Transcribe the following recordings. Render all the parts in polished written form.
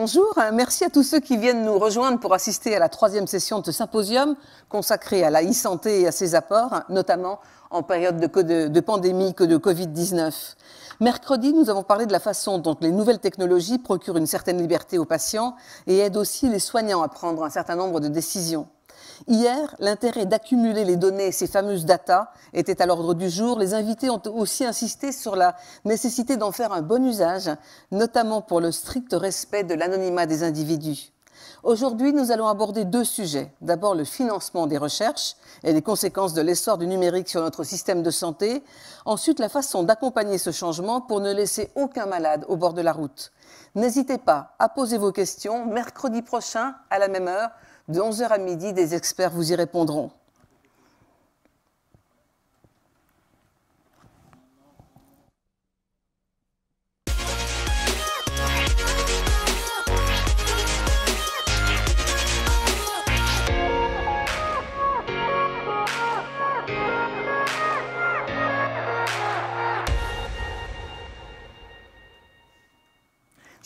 Bonjour, merci à tous ceux qui viennent nous rejoindre pour assister à la 3e session de ce symposium consacré à la e-santé et à ses apports, notamment en période de pandémie que de Covid-19. Mercredi, nous avons parlé de la façon dont les nouvelles technologies procurent une certaine liberté aux patients et aident aussi les soignants à prendre un certain nombre de décisions. Hier, l'intérêt d'accumuler les données, ces fameuses data, était à l'ordre du jour. Les invités ont aussi insisté sur la nécessité d'en faire un bon usage, notamment pour le strict respect de l'anonymat des individus. Aujourd'hui, nous allons aborder 2 sujets. D'abord, le financement des recherches et les conséquences de l'essor du numérique sur notre système de santé. Ensuite, la façon d'accompagner ce changement pour ne laisser aucun malade au bord de la route. N'hésitez pas à poser vos questions. Mercredi prochain, à la même heure, de 11h à midi, des experts vous y répondront.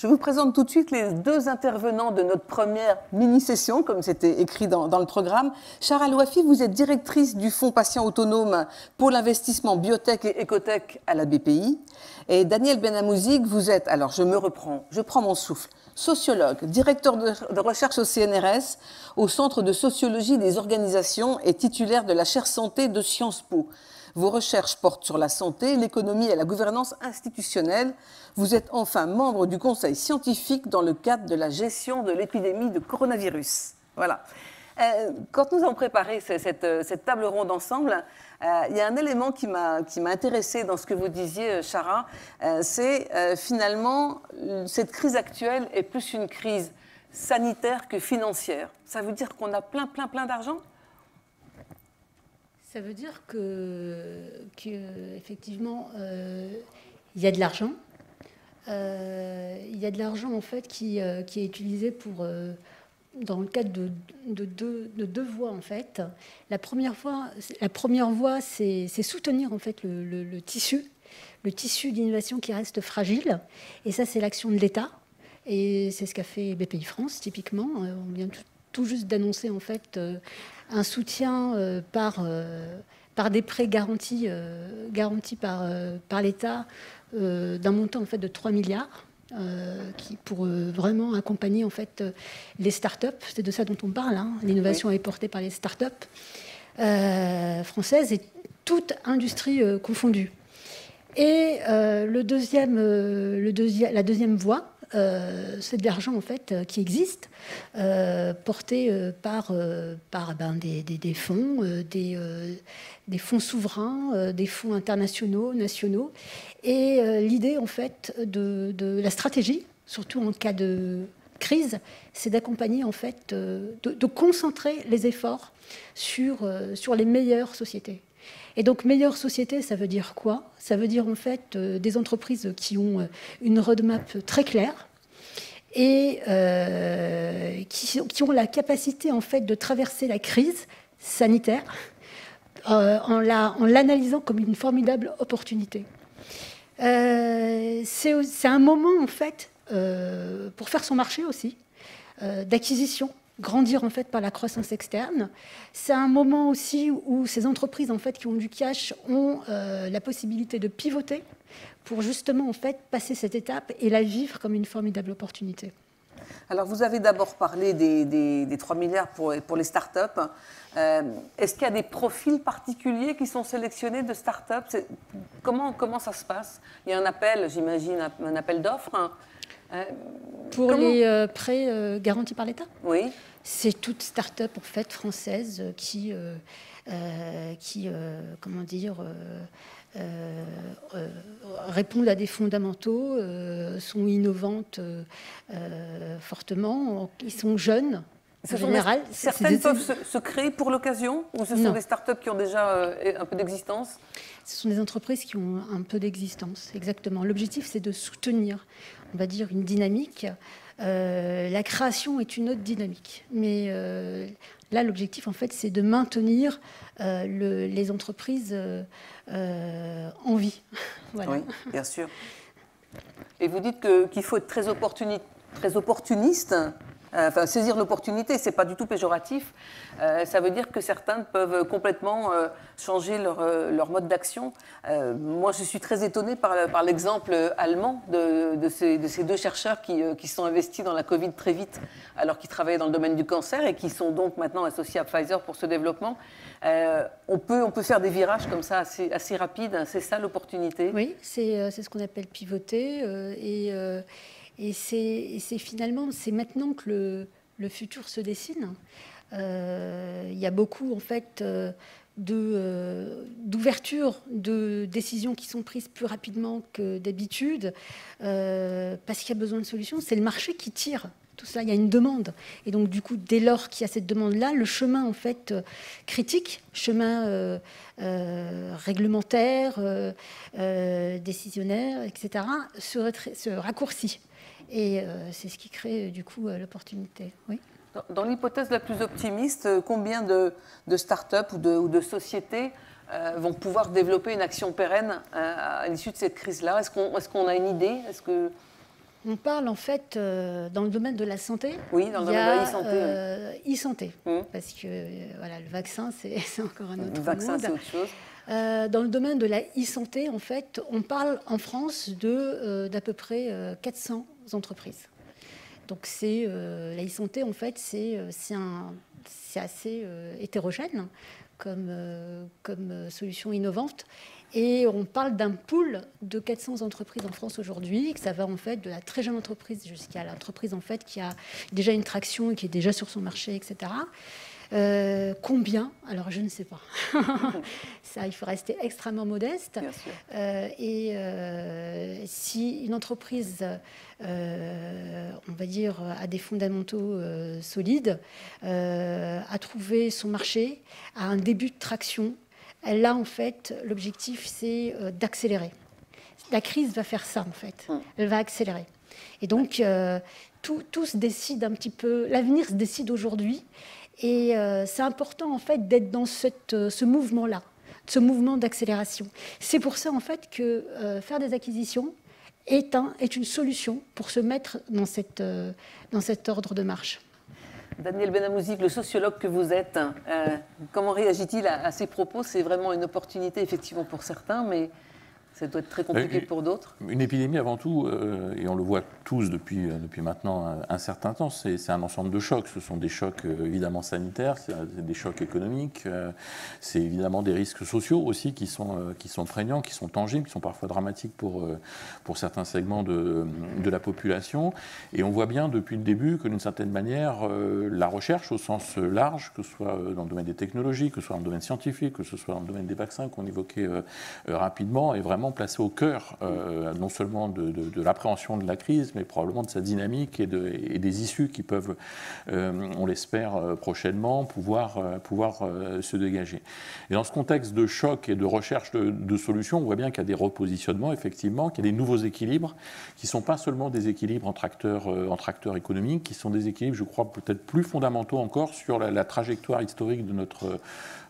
Je vous présente tout de suite les 2 intervenants de notre première mini-session, comme c'était écrit dans le programme. Chara Louafi, vous êtes directrice du Fonds Patient Autonome pour l'investissement biotech et écotech à la BPI. Et Daniel Benamouzik, vous êtes, alors je prends mon souffle, sociologue, directeur de recherche au CNRS, au Centre de sociologie des organisations et titulaire de la chaire santé de Sciences Po. Vos recherches portent sur la santé, l'économie et la gouvernance institutionnelle. Vous êtes enfin membre du conseil scientifique dans le cadre de la gestion de l'épidémie de coronavirus. Voilà. Quand nous avons préparé cette table ronde ensemble, il y a un élément qui m'a intéressée dans ce que vous disiez, Chara, c'est finalement cette crise actuelle est plus une crise sanitaire que financière. Ça veut dire qu'on a plein d'argent ? Ça veut dire qu'effectivement, il y a de l'argent. Il y a de l'argent en fait qui est utilisé dans le cadre de deux voies en fait. La première voie, c'est soutenir en fait le tissu d'innovation qui reste fragile. Et ça, c'est l'action de l'État. Et c'est ce qu'a fait BPI France typiquement. On vient tout juste d'annoncer en fait un soutien par des prêts garantis par l'État d'un montant en fait de 3 milliards pour vraiment accompagner en fait les startups. C'est de ça dont on parle. Hein. L'innovation est portée par les startups françaises et toute industrie confondue. Et la deuxième voie, c'est de l'argent en fait qui existe, porté par des fonds, des fonds souverains, des fonds internationaux, nationaux. Et l'idée en fait de la stratégie, surtout en cas de crise, c'est d'accompagner en fait, de concentrer les efforts sur les meilleures sociétés. Et donc, meilleure société, ça veut dire quoi? Ça veut dire en fait des entreprises qui ont une roadmap très claire et qui ont la capacité en fait de traverser la crise sanitaire en l'analysant comme une formidable opportunité. C'est un moment en fait pour faire son marché aussi, d'acquisition. Grandir en fait par la croissance externe. C'est un moment aussi où ces entreprises en fait qui ont du cash ont la possibilité de pivoter pour justement en fait passer cette étape et la vivre comme une formidable opportunité. Alors vous avez d'abord parlé des 3 milliards pour les startups. Est-ce qu'il y a des profils particuliers qui sont sélectionnés de startups? Comment ça se passe? Il y a un appel, j'imagine, un appel d'offres. Hein. Pour les prêts garantis par l'État? Oui. C'est toute start-up en fait française qui répondent à des fondamentaux, sont innovantes fortement, ils sont jeunes. En général, certaines peuvent se créer pour l'occasion, ou ce sont des start-up qui ont déjà un peu d'existence? Ce sont des entreprises qui ont un peu d'existence, exactement. L'objectif, c'est de soutenir, on va dire, une dynamique. La création est une autre dynamique. Mais là, l'objectif, en fait, c'est de maintenir les entreprises en vie. Voilà. Oui, bien sûr. Et vous dites qu'il faut être très très opportunistes. Enfin, saisir l'opportunité, ce n'est pas du tout péjoratif. Ça veut dire que certains peuvent complètement changer leur mode d'action. Moi, je suis très étonnée par l'exemple allemand de ces deux chercheurs qui sont investis dans la Covid très vite, alors qu'ils travaillaient dans le domaine du cancer et qui sont donc maintenant associés à Pfizer pour ce développement. On peut faire des virages comme ça assez rapides. C'est ça l'opportunité. Oui, c'est ce qu'on appelle pivoter. Et c'est finalement, c'est maintenant que le futur se dessine. Il y a beaucoup, en fait, d'ouverture de décisions qui sont prises plus rapidement que d'habitude, parce qu'il y a besoin de solutions. C'est le marché qui tire tout ça, il y a une demande. Et donc, du coup, dès lors qu'il y a cette demande-là, le chemin, en fait, critique, chemin réglementaire, décisionnaire, etc., se raccourcit. Et c'est ce qui crée, du coup, l'opportunité. Oui. Dans l'hypothèse la plus optimiste, combien de start-up ou de sociétés vont pouvoir développer une action pérenne à l'issue de cette crise-là? Est-ce qu'on a une idée? On parle en fait dans le domaine de la santé. Oui, dans le domaine de la e-santé. E-santé, parce que voilà, le vaccin, c'est encore un autre Le vaccin, monde. c'est autre chose. Dans le domaine de la e-santé, en fait, on parle en France d'à peu près 400 entreprises. Donc la e-santé, en fait, c'est assez hétérogène comme solution innovante. Et on parle d'un pool de 400 entreprises en France aujourd'hui, que ça va en fait de la très jeune entreprise jusqu'à l'entreprise en fait qui a déjà une traction et qui est déjà sur son marché, etc. Combien? Alors je ne sais pas. Ça, il faut rester extrêmement modeste. Bien sûr. Si une entreprise, on va dire, a des fondamentaux solides, a trouvé son marché, a un début de traction, là, en fait, l'objectif, c'est d'accélérer. La crise va faire ça, en fait. Elle va accélérer. Et donc, tout se décide un petit peu. L'avenir se décide aujourd'hui. Et c'est important, en fait, d'être dans ce mouvement-là, ce mouvement d'accélération. C'est pour ça, en fait, que faire des acquisitions est une solution pour se mettre dans cet ordre de marche. Daniel Benamouzik, le sociologue que vous êtes, comment réagit-il à ces propos? C'est vraiment une opportunité, effectivement, pour certains, mais ça doit être très compliqué pour d'autres. Une épidémie, avant tout, et on le voit tous depuis maintenant un certain temps, c'est un ensemble de chocs. Ce sont des chocs évidemment sanitaires, c'est des chocs économiques, c'est évidemment des risques sociaux aussi qui sont prégnants, qui sont tangibles, qui sont parfois dramatiques pour certains segments de la population. Et on voit bien depuis le début que d'une certaine manière, la recherche au sens large, que ce soit dans le domaine des technologies, que ce soit dans le domaine scientifique, que ce soit dans le domaine des vaccins qu'on évoquait rapidement, est vraiment placé au cœur non seulement de l'appréhension de la crise, mais probablement de sa dynamique et des issues qui peuvent, on l'espère prochainement, pouvoir se dégager. Et dans ce contexte de choc et de recherche de solutions, on voit bien qu'il y a des repositionnements, effectivement, qu'il y a des nouveaux équilibres, qui ne sont pas seulement des équilibres entre acteurs économiques, qui sont des équilibres, je crois, peut-être plus fondamentaux encore sur la trajectoire historique de notre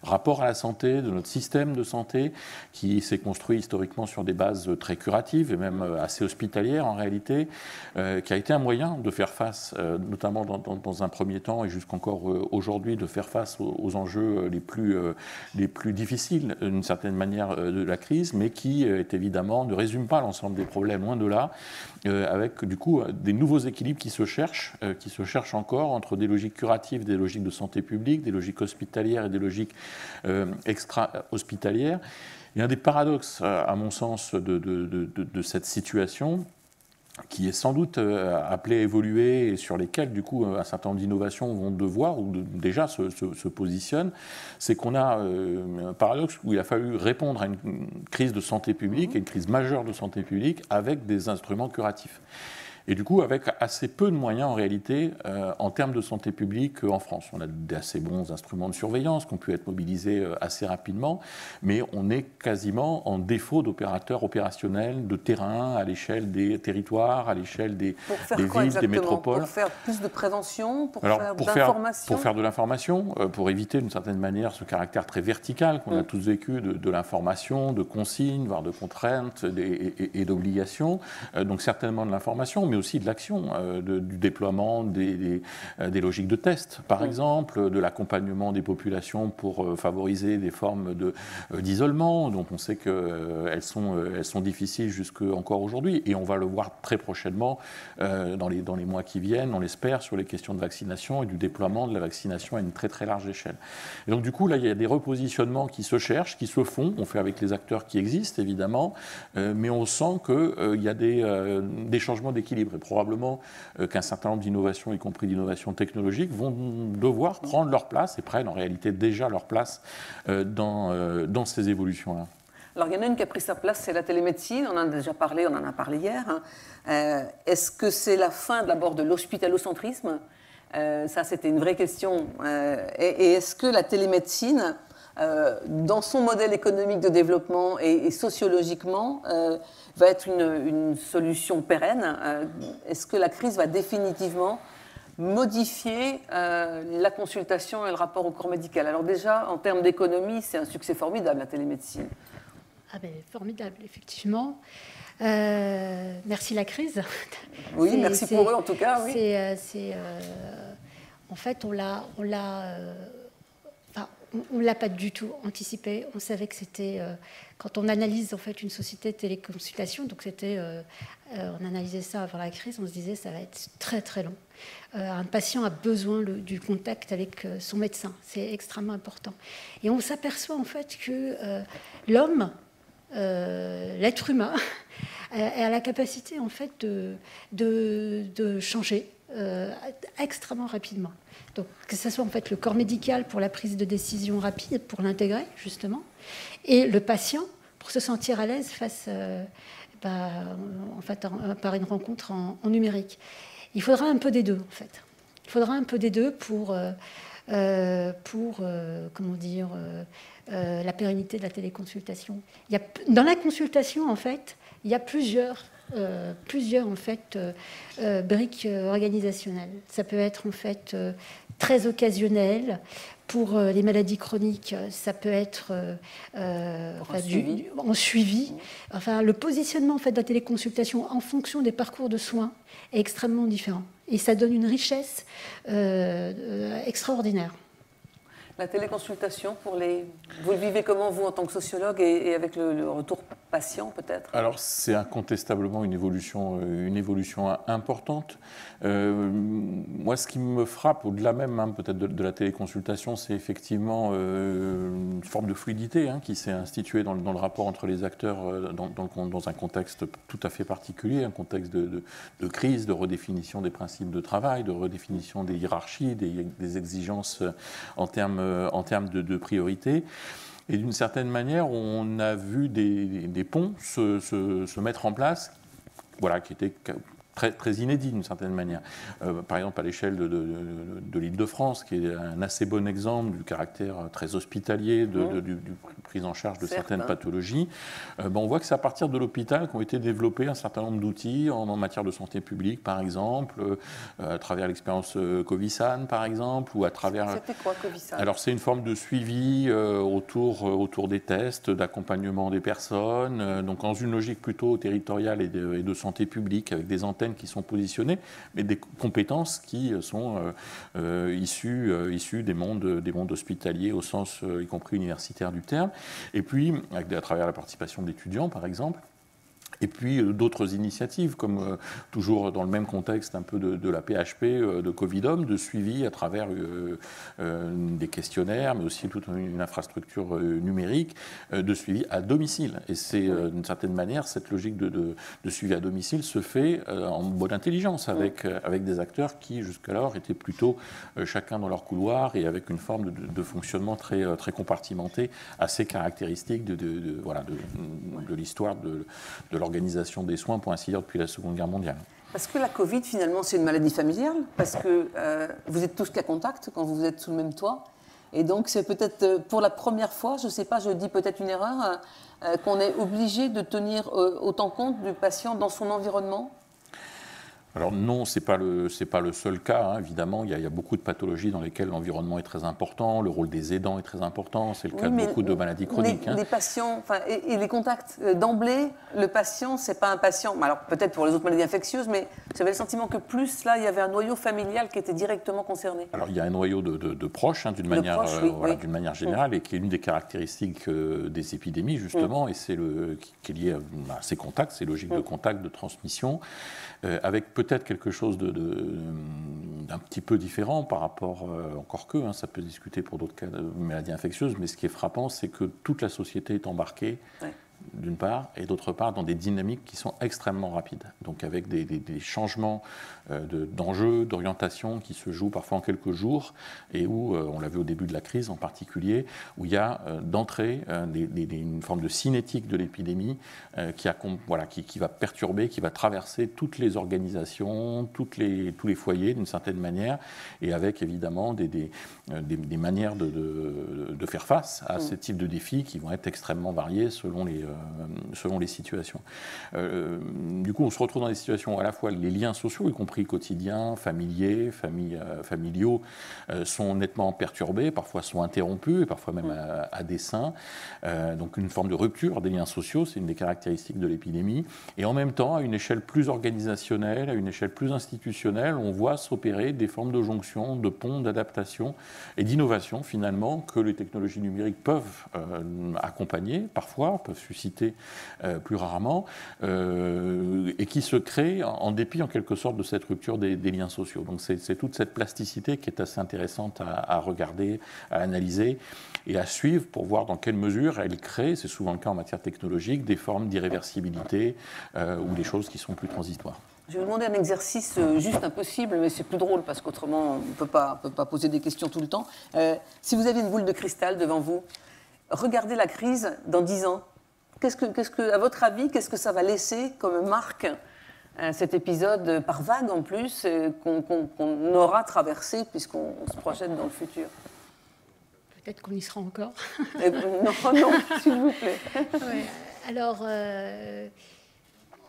rapport à la santé, de notre système de santé, qui s'est construit historiquement sur des bases très curatives et même assez hospitalières en réalité, qui a été un moyen de faire face, notamment dans un premier temps et jusqu'encore aujourd'hui, de faire face aux enjeux les plus difficiles d'une certaine manière de la crise, mais qui évidemment ne résume pas l'ensemble des problèmes, loin de là, avec du coup des nouveaux équilibres qui se cherchent encore entre des logiques curatives, des logiques de santé publique, des logiques hospitalières et des logiques extra-hospitalières. Il y a un des paradoxes, à mon sens, de cette situation, qui est sans doute appelé à évoluer et sur lesquels, du coup, un certain nombre d'innovations vont devoir, ou déjà se positionnent, c'est qu'on a un paradoxe où il a fallu répondre à une crise de santé publique, et une crise majeure de santé publique, avec des instruments curatifs. Et du coup, avec assez peu de moyens, en réalité, en termes de santé publique en France. On a d'assez bons instruments de surveillance qui ont pu être mobilisés assez rapidement, mais on est quasiment en défaut d'opérateurs opérationnels de terrain à l'échelle des territoires, à l'échelle des villes, des métropoles. Pour faire plus de prévention, pour faire de l'information. Pour faire de l'information, pour éviter d'une certaine manière ce caractère très vertical qu'on a tous vécu de l'information, de consignes, voire de contraintes et d'obligations. Donc certainement de l'information, mais aussi de l'action, du déploiement des logiques de test, par exemple, de l'accompagnement des populations pour favoriser des formes d'isolement, dont on sait qu'elles sont difficiles jusque encore aujourd'hui, et on va le voir très prochainement dans les mois qui viennent, on l'espère, sur les questions de vaccination et du déploiement de la vaccination à une très très large échelle. Et donc du coup, là, il y a des repositionnements qui se cherchent, qui se font, on fait avec les acteurs qui existent, évidemment, mais on sent qu'il y a des changements d'équilibre, et probablement qu'un certain nombre d'innovations, y compris d'innovations technologiques, vont devoir prendre leur place, et prennent en réalité déjà leur place dans ces évolutions-là. Alors, il y en a une qui a pris sa place, c'est la télémédecine. On en a déjà parlé, on en a parlé hier. Est-ce que c'est la fin d'abord de l'hospitalocentrisme ? Ça, c'était une vraie question. Et est-ce que la télémédecine, dans son modèle économique de développement et sociologiquement, va être une solution pérenne ? Est-ce que la crise va définitivement modifier la consultation et le rapport au corps médical ? Alors déjà, en termes d'économie, c'est un succès formidable, la télémédecine. Ah ben, formidable, effectivement. Merci la crise. Oui, merci pour eux en tout cas. Oui. En fait, on l'a pas du tout anticipé. On savait que c'était quand on analyse en fait une société de téléconsultation, donc c'était on analysait ça avant la crise, on se disait ça va être très très long. Un patient a besoin du contact avec son médecin, c'est extrêmement important. Et on s'aperçoit en fait que l'homme, l'être humain, a la capacité en fait de changer extrêmement rapidement. Donc que ce soit en fait le corps médical pour la prise de décision rapide, pour l'intégrer justement, et le patient pour se sentir à l'aise face en fait, par une rencontre en numérique. Il faudra un peu des deux en fait. Il faudra un peu des deux pour comment dire, la pérennité de la téléconsultation. Dans la consultation, en fait, il y a plusieurs en fait, briques organisationnelles. Ça peut être en fait très occasionnel. Pour les maladies chroniques, ça peut être en suivi. Enfin, le positionnement en fait, de la téléconsultation en fonction des parcours de soins est extrêmement différent. Et ça donne une richesse extraordinaire. La téléconsultation, vous le vivez comment, vous, en tant que sociologue, et avec le retour patient, peut-être ? Alors, c'est incontestablement une évolution importante. Moi, ce qui me frappe, au-delà même peut-être de la téléconsultation, c'est effectivement une forme de fluidité qui s'est instituée dans le rapport entre les acteurs dans un contexte tout à fait particulier, un contexte de crise, de redéfinition des principes de travail, de redéfinition des hiérarchies, des exigences en termes de priorité. Et d'une certaine manière, on a vu des ponts se mettre en place, voilà, qui étaient très, très inédits d'une certaine manière. Par exemple, à l'échelle de l'Île-de-France, qui est un assez bon exemple du caractère très hospitalier du prise en charge de certaines pathologies, on voit que c'est à partir de l'hôpital qu'ont été développés un certain nombre d'outils en matière de santé publique, par exemple, à travers l'expérience Covisan, par exemple, ou à travers... C'était quoi, Covisan ? Alors, c'est une forme de suivi autour des tests, d'accompagnement des personnes, donc dans une logique plutôt territoriale et de santé publique, avec des antennes qui sont positionnées, mais des compétences qui sont issues des mondes hospitaliers au sens, y compris universitaire du terme, et puis à travers la participation d'étudiants, par exemple. Et puis d'autres initiatives, comme toujours dans le même contexte un peu de la PHP, de Covidom, de suivi à travers des questionnaires, mais aussi toute une infrastructure numérique, de suivi à domicile. Et c'est d'une certaine manière, cette logique de suivi à domicile se fait en bonne intelligence, avec des acteurs qui jusqu'alors étaient plutôt chacun dans leur couloir et avec une forme de fonctionnement très, très compartimenté, assez caractéristique de l'histoire de l'organisation des soins, pour ainsi dire, depuis la Seconde Guerre mondiale. Parce que la Covid, finalement, c'est une maladie familiale, parce que vous êtes tous cas contact quand vous êtes sous le même toit. Et donc, c'est peut-être pour la première fois, je ne sais pas, je dis peut-être une erreur, qu'on est obligé de tenir autant compte du patient dans son environnement. Alors non, c'est pas le seul cas, hein. Évidemment, il y a beaucoup de pathologies dans lesquelles l'environnement est très important, le rôle des aidants est très important, c'est le cas de beaucoup de maladies chroniques. Les patients, et les contacts, d'emblée, le patient, c'est pas un patient, alors peut-être pour les autres maladies infectieuses, mais j'avais le sentiment que plus là, il y avait un noyau familial qui était directement concerné. Alors il y a un noyau de proches, hein, d'une manière générale, et qui est l'une des caractéristiques des épidémies, justement, et c'est qui est lié à ces contacts, ces logiques de contact, de transmission, avec peut-être quelque chose d'un petit peu différent par rapport, encore que, hein, ça peut se discuter pour d'autres cas de maladies infectieuses, mais ce qui est frappant, c'est que toute la société est embarquée, d'une part, et d'autre part, dans des dynamiques qui sont extrêmement rapides. Donc avec des changements d'enjeux, d'orientation qui se jouent parfois en quelques jours, et où, on l'a vu au début de la crise en particulier, où il y a d'entrée une forme de cinétique de l'épidémie qui va perturber, qui va traverser toutes les organisations, tous les foyers d'une certaine manière, et avec évidemment des manières de faire face à ce type de défis qui vont être extrêmement variés selon les situations. Du coup, on se retrouve dans des situations où à la fois les liens sociaux, y compris quotidiens, familiaux, sont nettement perturbés, parfois sont interrompus, et parfois même à dessein. Donc une forme de rupture des liens sociaux, c'est une des caractéristiques de l'épidémie. Et en même temps, à une échelle plus organisationnelle, à une échelle plus institutionnelle, on voit s'opérer des formes de jonction, de ponts, d'adaptation et d'innovation, finalement, que les technologies numériques peuvent accompagner, parfois, peuvent susciter plus rarement, et qui se créent en dépit, en quelque sorte, de cette rupture des liens sociaux. Donc c'est toute cette plasticité qui est assez intéressante à regarder, à analyser et à suivre pour voir dans quelle mesure elle crée, c'est souvent le cas en matière technologique, des formes d'irréversibilité ou des choses qui sont plus transitoires. Je vais vous demander un exercice juste impossible, mais c'est plus drôle parce qu'autrement on ne peut pas poser des questions tout le temps. Si vous aviez une boule de cristal devant vous, regardez la crise dans 10 ans. À votre avis, qu'est-ce que ça va laisser comme marque, cet épisode par vague en plus, qu'on aura traversé puisqu'on se projette dans le futur? Peut-être qu'on y sera encore. Non, s'il vous plaît. Ouais. Alors,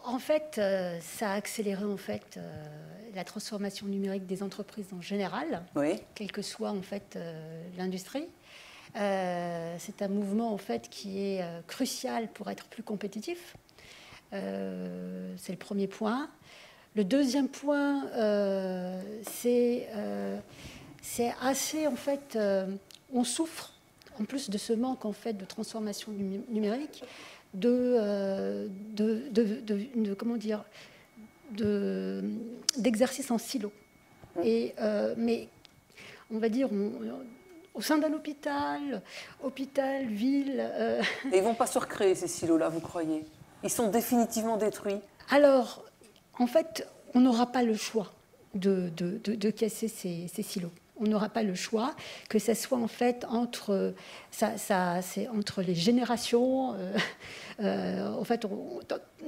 en fait, ça a accéléré en fait, la transformation numérique des entreprises en général, quelle que soit en fait, l'industrie. C'est un mouvement en fait qui est crucial pour être plus compétitif. C'est le premier point. Le deuxième point, c'est assez en fait, on souffre en plus de ce manque en fait de transformation numérique, d'exercice en silo. Et mais on va dire au sein d'un hôpital, ville. Et ils ne vont pas se recréer, ces silos-là, vous croyez? Ils sont définitivement détruits? Alors, en fait, on n'aura pas le choix de casser ces silos. On n'aura pas le choix, que ce soit en fait entre les générations. En fait,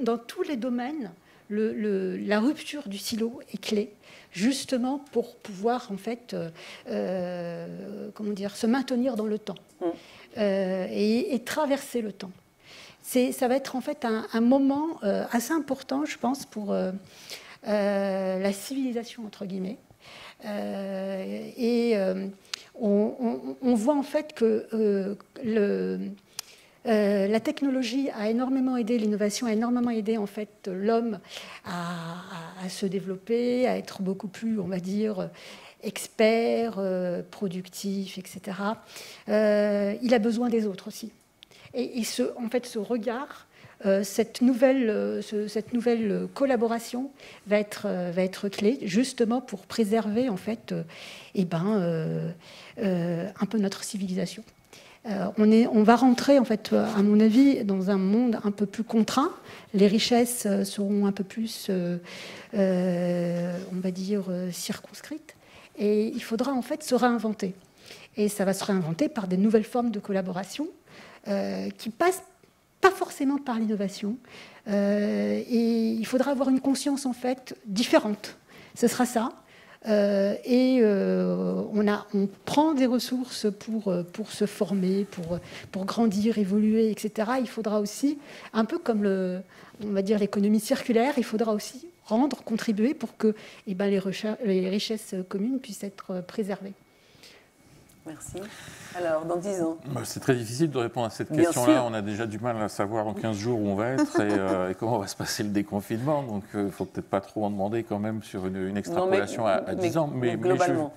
dans tous les domaines, la rupture du silo est clé, justement pour pouvoir en fait, se maintenir dans le temps et traverser le temps. Ça va être en fait un moment assez important, je pense, pour la civilisation entre guillemets. On voit en fait que la technologie a énormément aidé, l'innovation a énormément aidé en fait l'homme à se développer, à être beaucoup plus, on va dire, expert, productif, etc. Il a besoin des autres aussi. Et ce regard, cette nouvelle collaboration va être clé, justement pour préserver en fait, un peu notre civilisation. On va rentrer, en fait, à mon avis, dans un monde un peu plus contraint. Les richesses seront un peu plus, on va dire, circonscrites. Et il faudra, en fait, se réinventer. Et ça va se réinventer par des nouvelles formes de collaboration qui passent pas forcément par l'innovation. Et il faudra avoir une conscience, en fait, différente. Ce sera ça. On prend des ressources pour se former, pour grandir, évoluer, etc. Il faudra aussi, un peu comme on va dire l'économie circulaire, il faudra aussi contribuer pour que les richesses communes puissent être préservées. Merci. Alors, dans 10 ans? C'est très difficile de répondre à cette question-là. On a déjà du mal à savoir en 15 jours où on va être et comment va se passer le déconfinement. Donc, il ne faut peut-être pas trop en demander quand même sur une extrapolation à 10 ans. Mais globalement,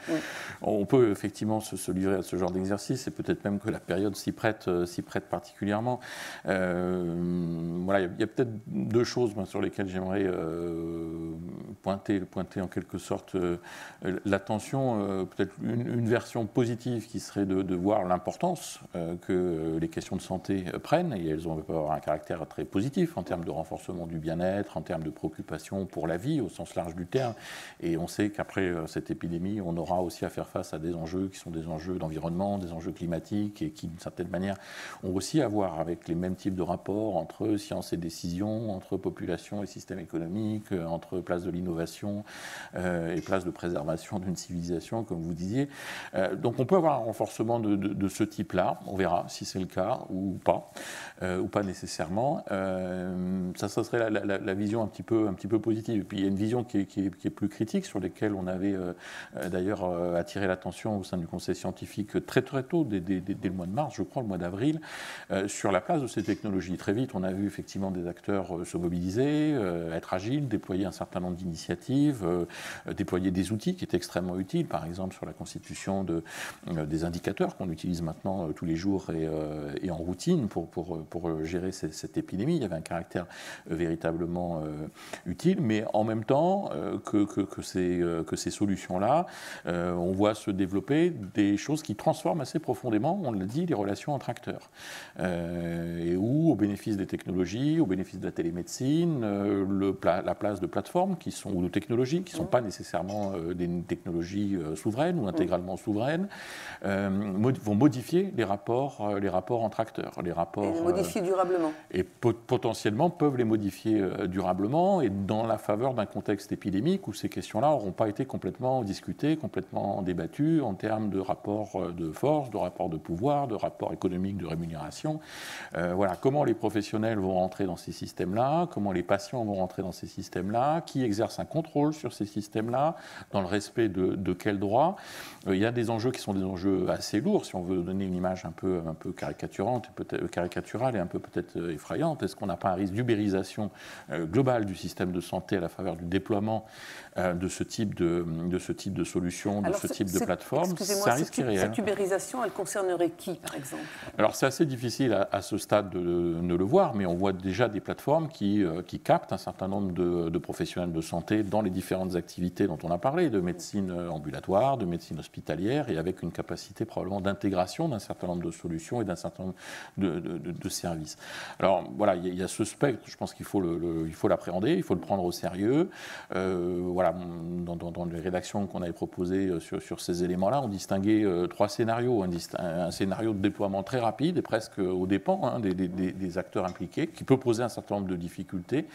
on peut effectivement se livrer à ce genre d'exercice et peut-être même que la période s'y prête particulièrement. Voilà, il y a peut-être deux choses sur lesquelles j'aimerais pointer en quelque sorte l'attention. Peut-être une version positive qui serait de voir l'importance que les questions de santé prennent, et elles ont avoir un caractère très positif en termes de renforcement du bien-être, en termes de préoccupation pour la vie au sens large du terme. Et on sait qu'après cette épidémie, on aura aussi à faire face à des enjeux qui sont des enjeux d'environnement, des enjeux climatiques, et qui d'une certaine manière ont aussi à voir avec les mêmes types de rapports entre science et décision, entre population et système économique, entre place de l'innovation et place de préservation d'une civilisation, comme vous disiez. Donc on peut avoir un renforcement de ce type-là, on verra si c'est le cas ou pas nécessairement. Ça serait la vision un petit peu positive. Et puis il y a une vision qui est plus critique, sur laquelle on avait d'ailleurs attiré l'attention au sein du Conseil scientifique très tôt, dès le mois de mars, je crois, le mois d'avril, sur la place de ces technologies. Très vite, on a vu effectivement des acteurs se mobiliser, être agiles, déployer un certain nombre d'initiatives, déployer des outils qui étaient extrêmement utiles, par exemple sur la constitution des indicateurs qu'on utilise maintenant tous les jours et en routine pour gérer cette épidémie. Il y avait un caractère véritablement utile, mais en même temps que ces solutions-là, on voit se développer des choses qui transforment assez profondément, on l'a dit, les relations entre acteurs. Et où, au bénéfice des technologies, au bénéfice de la télémédecine, la place de plateformes ou de technologies qui ne sont pas nécessairement des technologies souveraines ou intégralement souveraines, vont modifier les rapports entre acteurs. Et les modifier durablement. Et potentiellement peuvent les modifier durablement, et dans la faveur d'un contexte épidémique où ces questions-là n'auront pas été complètement discutées, complètement débattues en termes de rapports de force, de rapports de pouvoir, de rapports économiques, de rémunération. Voilà, comment les professionnels vont rentrer dans ces systèmes-là, comment les patients vont rentrer dans ces systèmes-là, qui exerce un contrôle sur ces systèmes-là, dans le respect de quels droits. Il y a des enjeux qui sont des enjeux assez lourds, si on veut donner une image un peu caricaturale et un peu peut-être effrayante. Est-ce qu'on n'a pas un risque d'ubérisation globale du système de santé à la faveur du déploiement de ce type de solutions, de ce type de plateforme? Ça risque réel. Cette ubérisation, elle concernerait qui, par exemple? Alors c'est assez difficile à ce stade de le voir, mais on voit déjà des plateformes qui captent un certain nombre de professionnels de santé dans les différentes activités dont on a parlé, de médecine ambulatoire, de médecine hospitalière, et avec une capacité probablement d'intégration d'un certain nombre de solutions et d'un certain nombre de services. Alors voilà, il y a ce spectre, je pense qu'il faut l'appréhender, il faut le prendre au sérieux. Voilà, dans les rédactions qu'on avait proposées sur ces éléments-là, on distinguait trois scénarios. Un scénario de déploiement très rapide et presque aux dépens des acteurs impliqués, qui peut poser un certain nombre de difficultés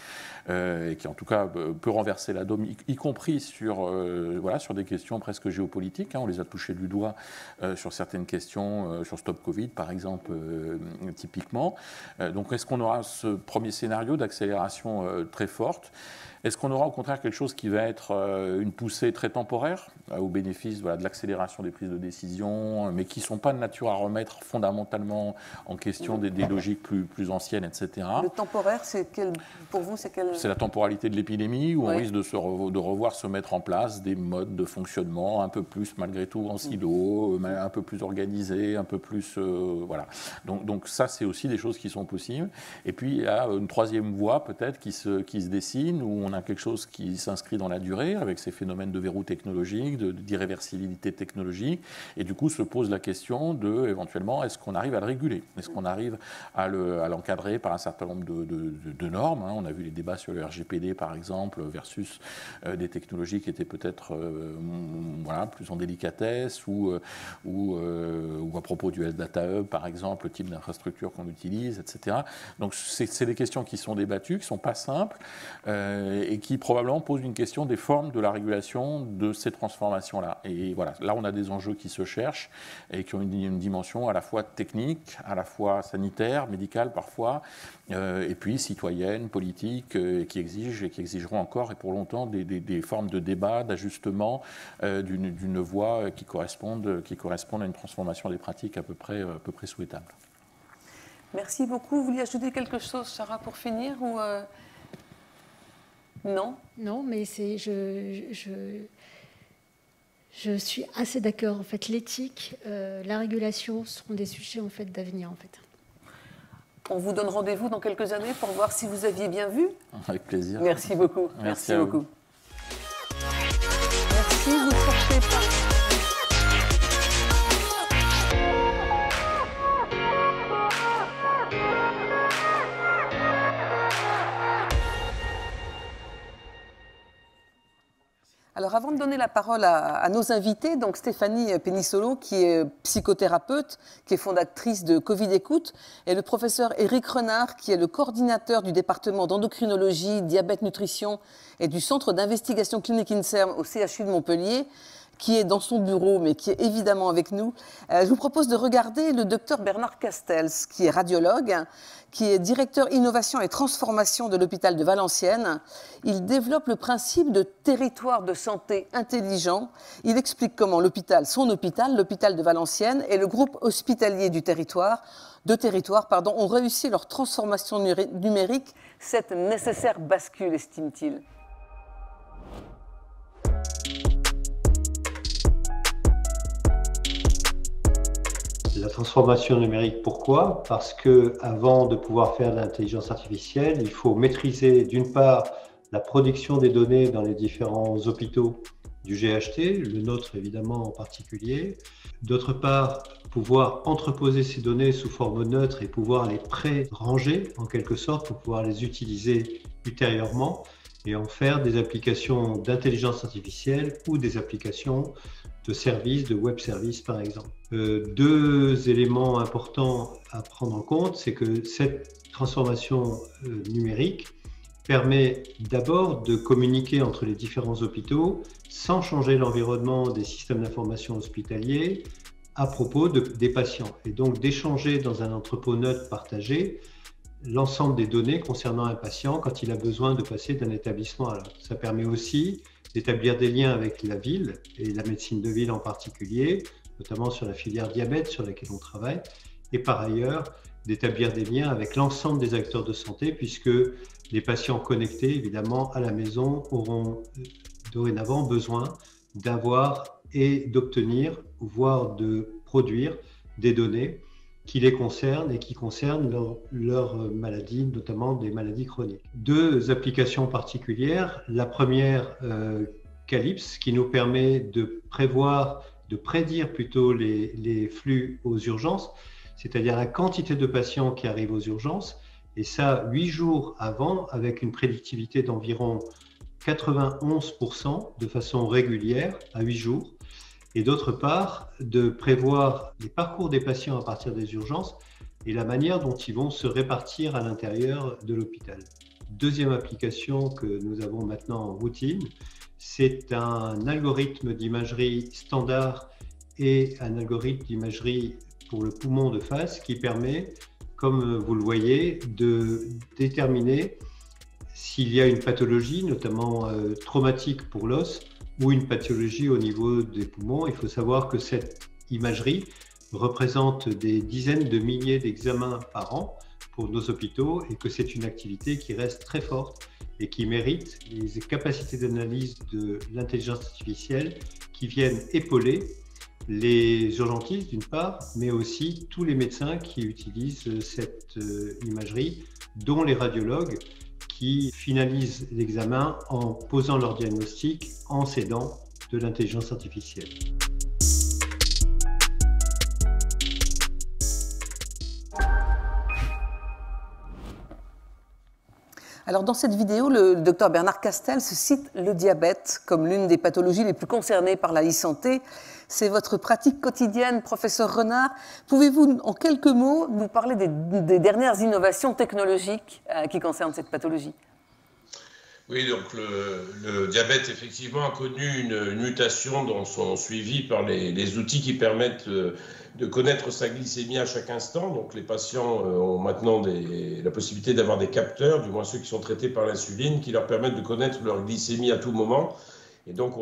et qui en tout cas peut renverser la donne, y compris sur des questions presque géopolitiques. On les a touchés du doigt sur certaines questions, sur Stop Covid par exemple, typiquement. Donc est-ce qu'on aura ce premier scénario d'accélération très forte? Est-ce qu'on aura au contraire quelque chose qui va être une poussée très temporaire au bénéfice de l'accélération des prises de décision, mais qui ne sont pas de nature à remettre fondamentalement en question des logiques plus anciennes, etc. Le temporaire, pour vous, c'est quel? C'est la temporalité de l'épidémie, où on risque de revoir se mettre en place des modes de fonctionnement un peu plus, malgré tout, en silo, un peu plus organisés, un peu plus... voilà. Donc ça, c'est aussi des choses qui sont possibles. Et puis, il y a une troisième voie, peut-être, qui se dessine, où on a quelque chose qui s'inscrit dans la durée, avec ces phénomènes de verrou technologique, d'irréversibilité technologique, et du coup se pose la question éventuellement, est-ce qu'on arrive à le réguler? Est-ce qu'on arrive à l'encadrer par un certain nombre de normes? On a vu les débats sur le RGPD, par exemple, versus des technologies qui étaient peut-être plus en délicatesse, ou à propos du Health Data Hub, par exemple, le type d'infrastructure qu'on utilise, etc. Donc c'est des questions qui sont débattues, qui ne sont pas simples, et qui probablement pose une question des formes de la régulation de ces transformations-là. Et voilà, là on a des enjeux qui se cherchent et qui ont une dimension à la fois technique, à la fois sanitaire, médicale parfois, et puis citoyenne, politique, qui exigent et qui exigeront encore et pour longtemps des formes de débat, d'ajustement, d'une voie qui correspondent à une transformation des pratiques à peu près souhaitable. Merci beaucoup. Vous vouliez ajouter quelque chose, Sarah, pour finir ou Non. Non, mais je suis assez d'accord. En fait, l'éthique, la régulation seront des sujets en fait d'avenir. En fait. On vous donne rendez-vous dans quelques années pour voir si vous aviez bien vu. Avec plaisir. Merci beaucoup. Merci beaucoup. Merci, vous sortez pas. Alors avant de donner la parole à nos invités, donc Stéphanie Penissolo, qui est psychothérapeute, qui est fondatrice de Covid Écoute, et le professeur Éric Renard, qui est le coordinateur du département d'endocrinologie, diabète, nutrition et du centre d'investigation clinique INSERM au CHU de Montpellier, qui est dans son bureau, mais qui est évidemment avec nous. Je vous propose de regarder le docteur Bernard Castells, qui est radiologue, qui est directeur innovation et transformation de l'hôpital de Valenciennes. Il développe le principe de territoire de santé intelligent. Il explique comment l'hôpital de Valenciennes et le groupe hospitalier du territoire, ont réussi leur transformation numérique, cette nécessaire bascule, estime-t-il. La transformation numérique, pourquoi? Parce qu'avant de pouvoir faire de l'intelligence artificielle, il faut maîtriser d'une part la production des données dans les différents hôpitaux du GHT, le nôtre évidemment en particulier. D'autre part, pouvoir entreposer ces données sous forme neutre et pouvoir les pré-ranger en quelque sorte pour pouvoir les utiliser ultérieurement et en faire des applications d'intelligence artificielle ou des applications de services, de web services par exemple. Deux éléments importants à prendre en compte, c'est que cette transformation numérique permet d'abord de communiquer entre les différents hôpitaux sans changer l'environnement des systèmes d'information hospitaliers à propos des patients et donc d'échanger dans un entrepôt neutre partagé l'ensemble des données concernant un patient quand il a besoin de passer d'un établissement à l'autre. Ça permet aussi d'établir des liens avec la ville et la médecine de ville en particulier, notamment sur la filière diabète sur laquelle on travaille, et par ailleurs d'établir des liens avec l'ensemble des acteurs de santé puisque les patients connectés, évidemment, à la maison auront dorénavant besoin d'avoir et d'obtenir, voire de produire des données qui les concernent et qui concernent leurs maladies, notamment des maladies chroniques. Deux applications particulières. La première, Calypse, qui nous permet de prédire plutôt les flux aux urgences, c'est-à-dire la quantité de patients qui arrivent aux urgences, et ça 8 jours avant, avec une prédictivité d'environ 91% de façon régulière à 8 jours. Et d'autre part, de prévoir les parcours des patients à partir des urgences et la manière dont ils vont se répartir à l'intérieur de l'hôpital. Deuxième application que nous avons maintenant en routine, c'est un algorithme d'imagerie standard et un algorithme d'imagerie pour le poumon de face qui permet, comme vous le voyez, de déterminer s'il y a une pathologie, notamment traumatique pour l'os, ou une pathologie au niveau des poumons. Il faut savoir que cette imagerie représente des dizaines de milliers d'examens par an pour nos hôpitaux et que c'est une activité qui reste très forte et qui mérite les capacités d'analyse de l'intelligence artificielle qui viennent épauler les urgentistes d'une part, mais aussi tous les médecins qui utilisent cette imagerie, dont les radiologues, qui finalisent l'examen en posant leur diagnostic en s'aidant de l'intelligence artificielle. Alors dans cette vidéo, le docteur Bernard Castells cite le diabète comme l'une des pathologies les plus concernées par la e-santé. C'est votre pratique quotidienne, professeur Renard. Pouvez-vous, en quelques mots, nous parler des dernières innovations technologiques qui concernent cette pathologie ? Oui, donc le diabète, effectivement, a connu une mutation dans son suivi par les outils qui permettent de connaître sa glycémie à chaque instant. Donc les patients ont maintenant la possibilité d'avoir des capteurs, du moins ceux qui sont traités par l'insuline, qui leur permettent de connaître leur glycémie à tout moment. Et donc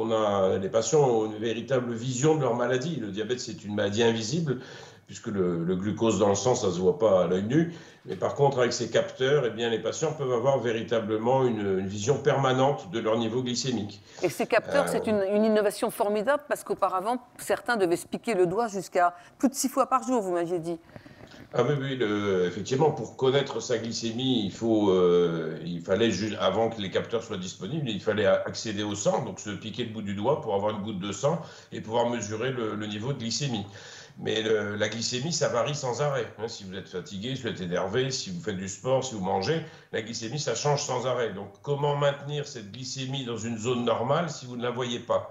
les patients ont une véritable vision de leur maladie. Le diabète, c'est une maladie invisible, puisque le glucose dans le sang, ça ne se voit pas à l'œil nu. Mais par contre, avec ces capteurs, eh bien, les patients peuvent avoir véritablement une vision permanente de leur niveau glycémique. Et ces capteurs, c'est une innovation formidable, parce qu'auparavant, certains devaient se piquer le doigt jusqu'à plus de 6 fois par jour, vous m'aviez dit. Ah oui, effectivement, pour connaître sa glycémie, il fallait, avant que les capteurs soient disponibles, il fallait accéder au sang, donc se piquer le bout du doigt pour avoir une goutte de sang et pouvoir mesurer le niveau de glycémie. Mais la glycémie, ça varie sans arrêt. Si vous êtes fatigué, si vous êtes énervé, si vous faites du sport, si vous mangez, la glycémie, ça change sans arrêt. Donc, comment maintenir cette glycémie dans une zone normale si vous ne la voyez pas ?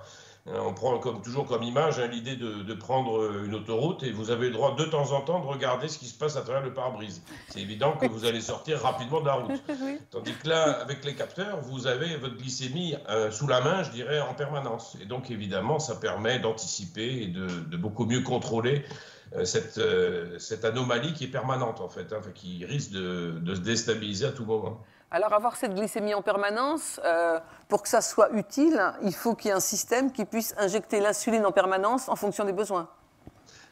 On prend toujours comme image l'idée de prendre une autoroute et vous avez le droit de temps en temps de regarder ce qui se passe à travers le pare-brise. C'est évident que vous allez sortir rapidement de la route. Tandis que là, avec les capteurs, vous avez votre glycémie sous la main, je dirais, en permanence. Et donc, évidemment, ça permet d'anticiper et de beaucoup mieux contrôler cette anomalie qui est permanente, en fait, qui risque de se déstabiliser à tout moment. Alors, avoir cette glycémie en permanence, pour que ça soit utile, il faut qu'il y ait un système qui puisse injecter l'insuline en permanence en fonction des besoins.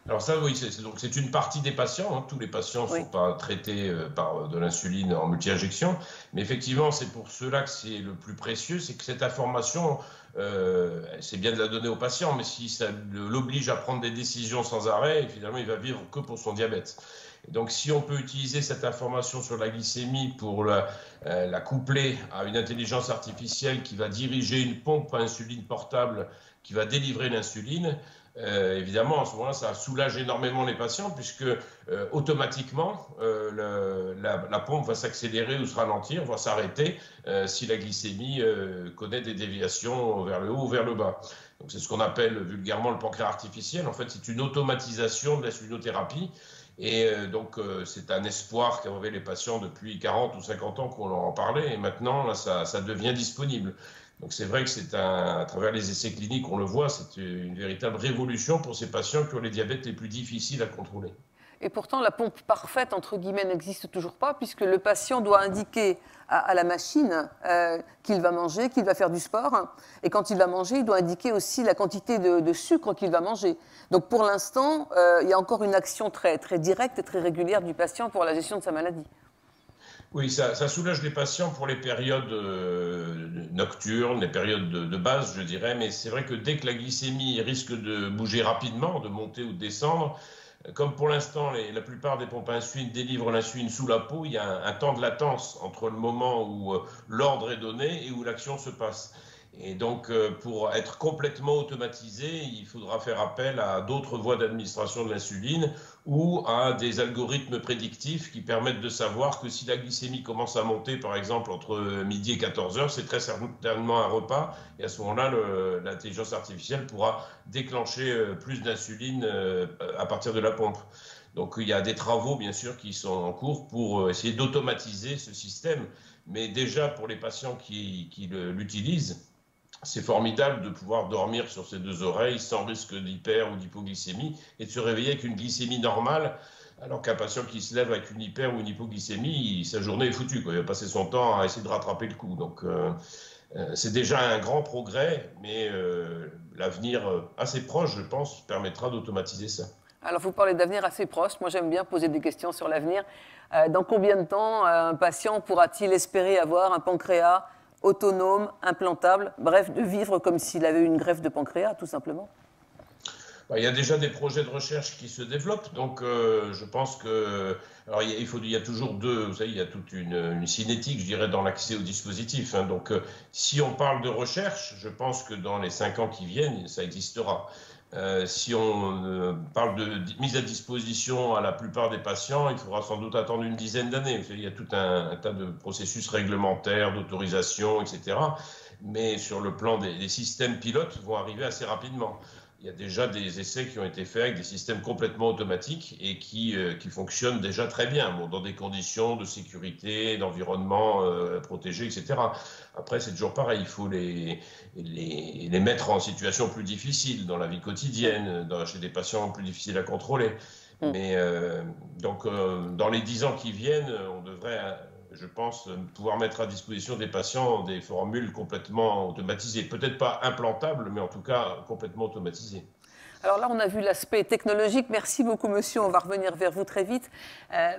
Alors ça, oui, c'est une partie des patients. Tous les patients ne sont pas traités par de l'insuline en multi-injection. Mais effectivement, c'est pour cela que c'est le plus précieux, c'est que cette information, c'est bien de la donner au patient, mais si ça l'oblige à prendre des décisions sans arrêt, finalement, il va vivre que pour son diabète. Et donc, si on peut utiliser cette information sur la glycémie pour la coupler à une intelligence artificielle qui va diriger une pompe à insuline portable qui va délivrer l'insuline, évidemment, à ce moment-là, ça soulage énormément les patients puisque automatiquement, la pompe va s'accélérer ou se ralentir, voire s'arrêter si la glycémie connaît des déviations vers le haut ou vers le bas. Donc, c'est ce qu'on appelle vulgairement le pancréas artificiel. En fait, c'est une automatisation de l'insulinothérapie. Et donc, c'est un espoir qu'avaient les patients depuis 40 ou 50 ans qu'on leur en parlait. Et maintenant, là, ça devient disponible. Donc, c'est vrai que à travers les essais cliniques, on le voit, c'est une véritable révolution pour ces patients qui ont les diabètes les plus difficiles à contrôler. Et pourtant, la pompe parfaite, entre guillemets, n'existe toujours pas, puisque le patient doit indiquer à la machine qu'il va manger, qu'il va faire du sport. Et quand il va manger, il doit indiquer aussi la quantité de sucre qu'il va manger. Donc pour l'instant, il y a encore une action très, très directe et très régulière du patient pour la gestion de sa maladie. Oui, ça soulage les patients pour les périodes nocturnes, les périodes de base, je dirais. Mais c'est vrai que dès que la glycémie risque de bouger rapidement, de monter ou de descendre, comme pour l'instant, la plupart des pompes à insuline délivrent l'insuline sous la peau, il y a un temps de latence entre le moment où l'ordre est donné et où l'action se passe. Et donc, pour être complètement automatisé, il faudra faire appel à d'autres voies d'administration de l'insuline ou à des algorithmes prédictifs qui permettent de savoir que si la glycémie commence à monter, par exemple, entre midi et 14 heures, c'est très certainement un repas. Et à ce moment-là, l'intelligence artificielle pourra déclencher plus d'insuline à partir de la pompe. Donc, il y a des travaux, bien sûr, qui sont en cours pour essayer d'automatiser ce système. Mais déjà, pour les patients qui l'utilisent, c'est formidable de pouvoir dormir sur ses deux oreilles sans risque d'hyper ou d'hypoglycémie et de se réveiller avec une glycémie normale, alors qu'un patient qui se lève avec une hyper ou une hypoglycémie, sa journée est foutue, quoi. Il va passer son temps à essayer de rattraper le coup. Donc, c'est déjà un grand progrès, mais l'avenir assez proche, je pense, permettra d'automatiser ça. Alors, vous parlez d'avenir assez proche. Moi, j'aime bien poser des questions sur l'avenir. Dans combien de temps un patient pourra-t-il espérer avoir un pancréas autonome, implantable, bref, de vivre comme s'il avait une greffe de pancréas, tout simplement? Il y a déjà des projets de recherche qui se développent, donc je pense que... Alors, il y a toujours vous savez, il y a toute une cinétique, je dirais, dans l'accès au dispositif. Donc, si on parle de recherche, je pense que dans les 5 ans qui viennent, ça existera. Si on parle de mise à disposition à la plupart des patients, il faudra sans doute attendre une dizaine d'années. Il y a tout un tas de processus réglementaires, d'autorisation, etc. Mais sur le plan des systèmes pilotes, vont arriver assez rapidement. il y a déjà des essais qui ont été faits avec des systèmes complètement automatiques et qui fonctionnent déjà très bien, bon, dans des conditions de sécurité, d'environnement protégé, etc. Après, c'est toujours pareil, il faut les mettre en situation plus difficile dans la vie quotidienne, chez des patients plus difficiles à contrôler. Mais donc, dans les 10 ans qui viennent, on devrait, je pense, pouvoir mettre à disposition des patients des formules complètement automatisées. Peut-être pas implantables, mais en tout cas complètement automatisées. Alors là, on a vu l'aspect technologique. Merci beaucoup, monsieur. On va revenir vers vous très vite.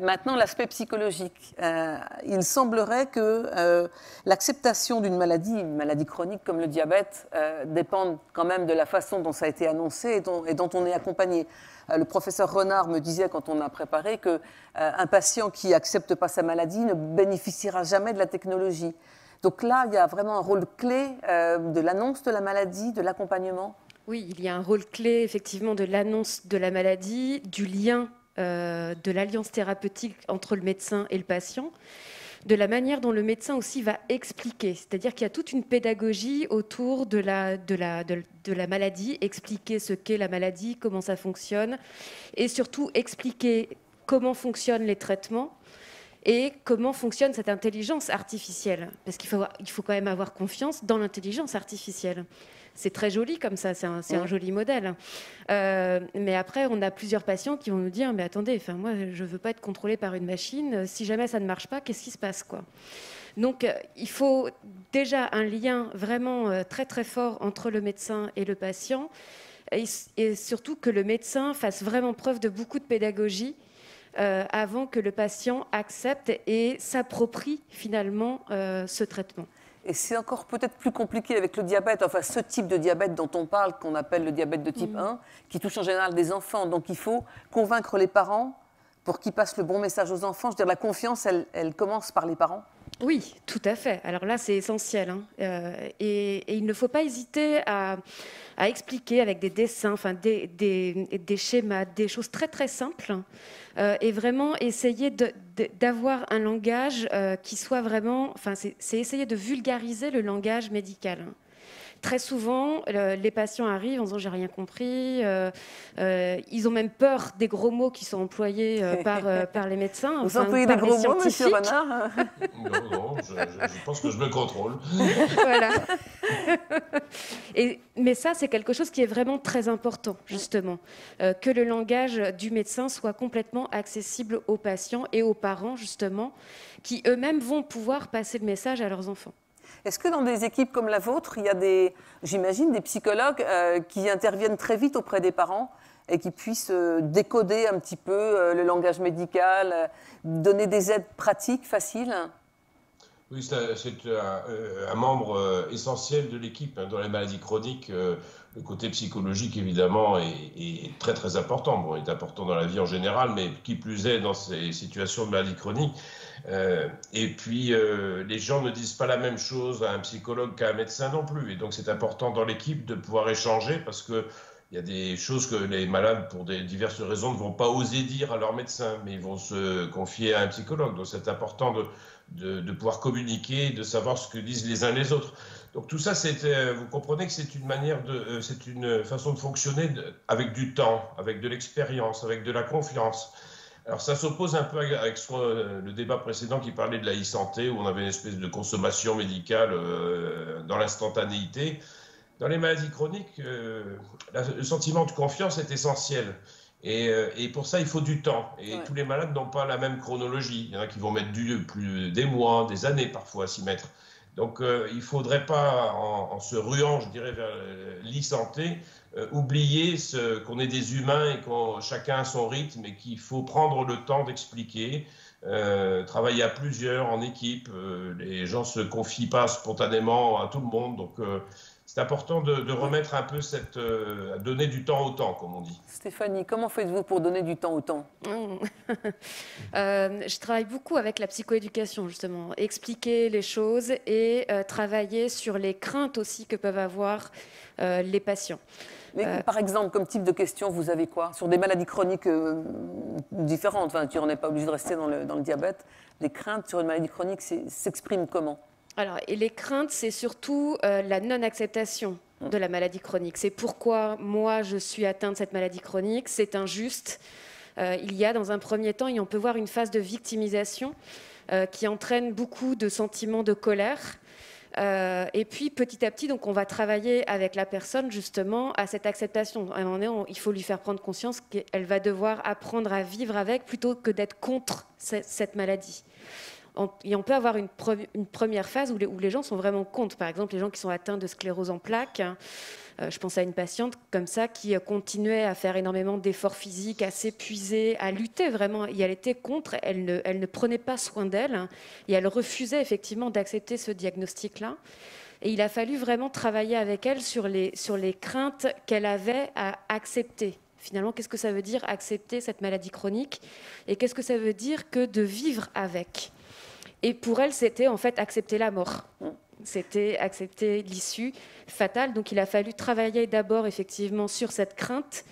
Maintenant, l'aspect psychologique. Il semblerait que l'acceptation d'une maladie, une maladie chronique comme le diabète, dépende quand même de la façon dont ça a été annoncé et dont on est accompagné. Le professeur Renard me disait, quand on a préparé, qu'un patient qui n'accepte pas sa maladie ne bénéficiera jamais de la technologie. Donc là, il y a vraiment un rôle clé de l'annonce de la maladie, de l'accompagnement. Oui, il y a un rôle clé, effectivement, de l'annonce de la maladie, du lien, de l'alliance thérapeutique entre le médecin et le patient, de la manière dont le médecin aussi va expliquer. C'est-à-dire qu'il y a toute une pédagogie autour de la maladie, expliquer ce qu'est la maladie, comment ça fonctionne, et surtout expliquer comment fonctionnent les traitements et comment fonctionne cette intelligence artificielle. Parce qu'il faut quand même avoir confiance dans l'intelligence artificielle. C'est très joli comme ça, c'est un joli modèle. Mais après, on a plusieurs patients qui vont nous dire « Mais attendez, moi, je ne veux pas être contrôlé par une machine. Si jamais ça ne marche pas, qu'est-ce qui se passe, quoi ?» Donc, il faut déjà un lien vraiment très, très fort entre le médecin et le patient. Et surtout que le médecin fasse vraiment preuve de beaucoup de pédagogie avant que le patient accepte et s'approprie finalement ce traitement. Et c'est encore peut-être plus compliqué avec le diabète, enfin ce type de diabète dont on parle, qu'on appelle le diabète de type 1, qui touche en général des enfants. Donc il faut convaincre les parents pour qu'ils passent le bon message aux enfants. Je veux dire, la confiance, elle commence par les parents. Oui, tout à fait. Alors là, c'est essentiel. Et il ne faut pas hésiter à expliquer avec des dessins, des schémas, des choses très très simples, et vraiment essayer d'avoir un langage qui soit vraiment... c'est essayer de vulgariser le langage médical. Très souvent, les patients arrivent en disant « j'ai rien compris ». Ils ont même peur des gros mots qui sont employés par les médecins. Vous employez des gros mots, monsieur Renard? Non, je pense que je me contrôle. Voilà. Mais ça, c'est quelque chose qui est vraiment très important, justement. Que le langage du médecin soit complètement accessible aux patients et aux parents, justement, qui eux-mêmes vont pouvoir passer le message à leurs enfants. Est-ce que dans des équipes comme la vôtre, il y a j'imagine, des psychologues qui interviennent très vite auprès des parents et qui puissent décoder un petit peu le langage médical, donner des aides pratiques, faciles? Oui, c'est un membre essentiel de l'équipe. Dans les maladies chroniques, le côté psychologique, évidemment, est très, très important. Bon, il est important dans la vie en général, mais qui plus est dans ces situations de maladies chroniques. Et puis, les gens ne disent pas la même chose à un psychologue qu'à un médecin non plus. Et donc, c'est important dans l'équipe de pouvoir échanger parce qu'il y a des choses que les malades, pour diverses raisons, ne vont pas oser dire à leur médecin, mais ils vont se confier à un psychologue. Donc, c'est important de pouvoir communiquer, de savoir ce que disent les uns les autres. Donc, tout ça, vous comprenez que c'est une façon de fonctionner avec du temps, avec de l'expérience, avec de la confiance. Alors ça s'oppose un peu avec le débat précédent qui parlait de la e-santé, où on avait une espèce de consommation médicale dans l'instantanéité. Dans les maladies chroniques, le sentiment de confiance est essentiel. Et pour ça, il faut du temps. Et tous les malades n'ont pas la même chronologie. Il y en a qui vont mettre des mois, des années parfois à s'y mettre. Donc il ne faudrait pas, en se ruant, je dirais, vers l'e-santé, oublier qu'on est des humains et qu'on chacun a son rythme et qu'il faut prendre le temps d'expliquer, travailler à plusieurs, en équipe. Les gens ne se confient pas spontanément à tout le monde. Donc c'est important de remettre un peu donner du temps au temps, comme on dit. Stéphanie, comment faites-vous pour donner du temps au temps? Je travaille beaucoup avec la psychoéducation, justement. Expliquer les choses et travailler sur les craintes aussi que peuvent avoir les patients. Mais par exemple, comme type de question, vous avez quoi? Sur des maladies chroniques différentes, on n'est pas obligé de rester dans le diabète. Les craintes sur une maladie chronique s'expriment comment? Alors, et les craintes, c'est surtout la non-acceptation de la maladie chronique. C'est pourquoi moi je suis atteinte de cette maladie chronique, c'est injuste. Il y a dans un premier temps, et on peut voir une phase de victimisation qui entraîne beaucoup de sentiments de colère. Et puis petit à petit, donc, on va travailler avec la personne justement à cette acceptation. À un moment donné, il faut lui faire prendre conscience qu'elle va devoir apprendre à vivre avec plutôt que d'être contre cette maladie. Et on peut avoir une première phase où les gens sont vraiment contre. Par exemple, les gens qui sont atteints de sclérose en plaques. Je pense à une patiente comme ça qui continuait à faire énormément d'efforts physiques, à s'épuiser, à lutter vraiment. Et elle était contre, elle ne prenait pas soin d'elle. Et elle refusait effectivement d'accepter ce diagnostic-là. Et il a fallu vraiment travailler avec elle sur les craintes qu'elle avait à accepter. Finalement, qu'est-ce que ça veut dire accepter cette maladie chronique? Et qu'est-ce que ça veut dire que de vivre avec? Et pour elle, c'était en fait accepter la mort. C'était accepter l'issue fatale. Donc il a fallu travailler d'abord effectivement sur cette crainte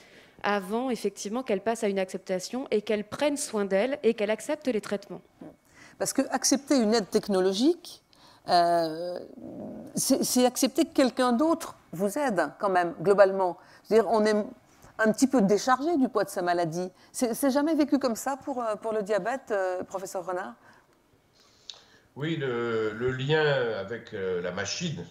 avant effectivement qu'elle passe à une acceptation et qu'elle prenne soin d'elle et qu'elle accepte les traitements. Parce que accepter une aide technologique, c'est accepter que quelqu'un d'autre vous aide quand même, globalement. C'est-à-dire on est un petit peu déchargé du poids de sa maladie. C'est jamais vécu comme ça pour le diabète, professeur Renard? Oui, le lien avec la machine,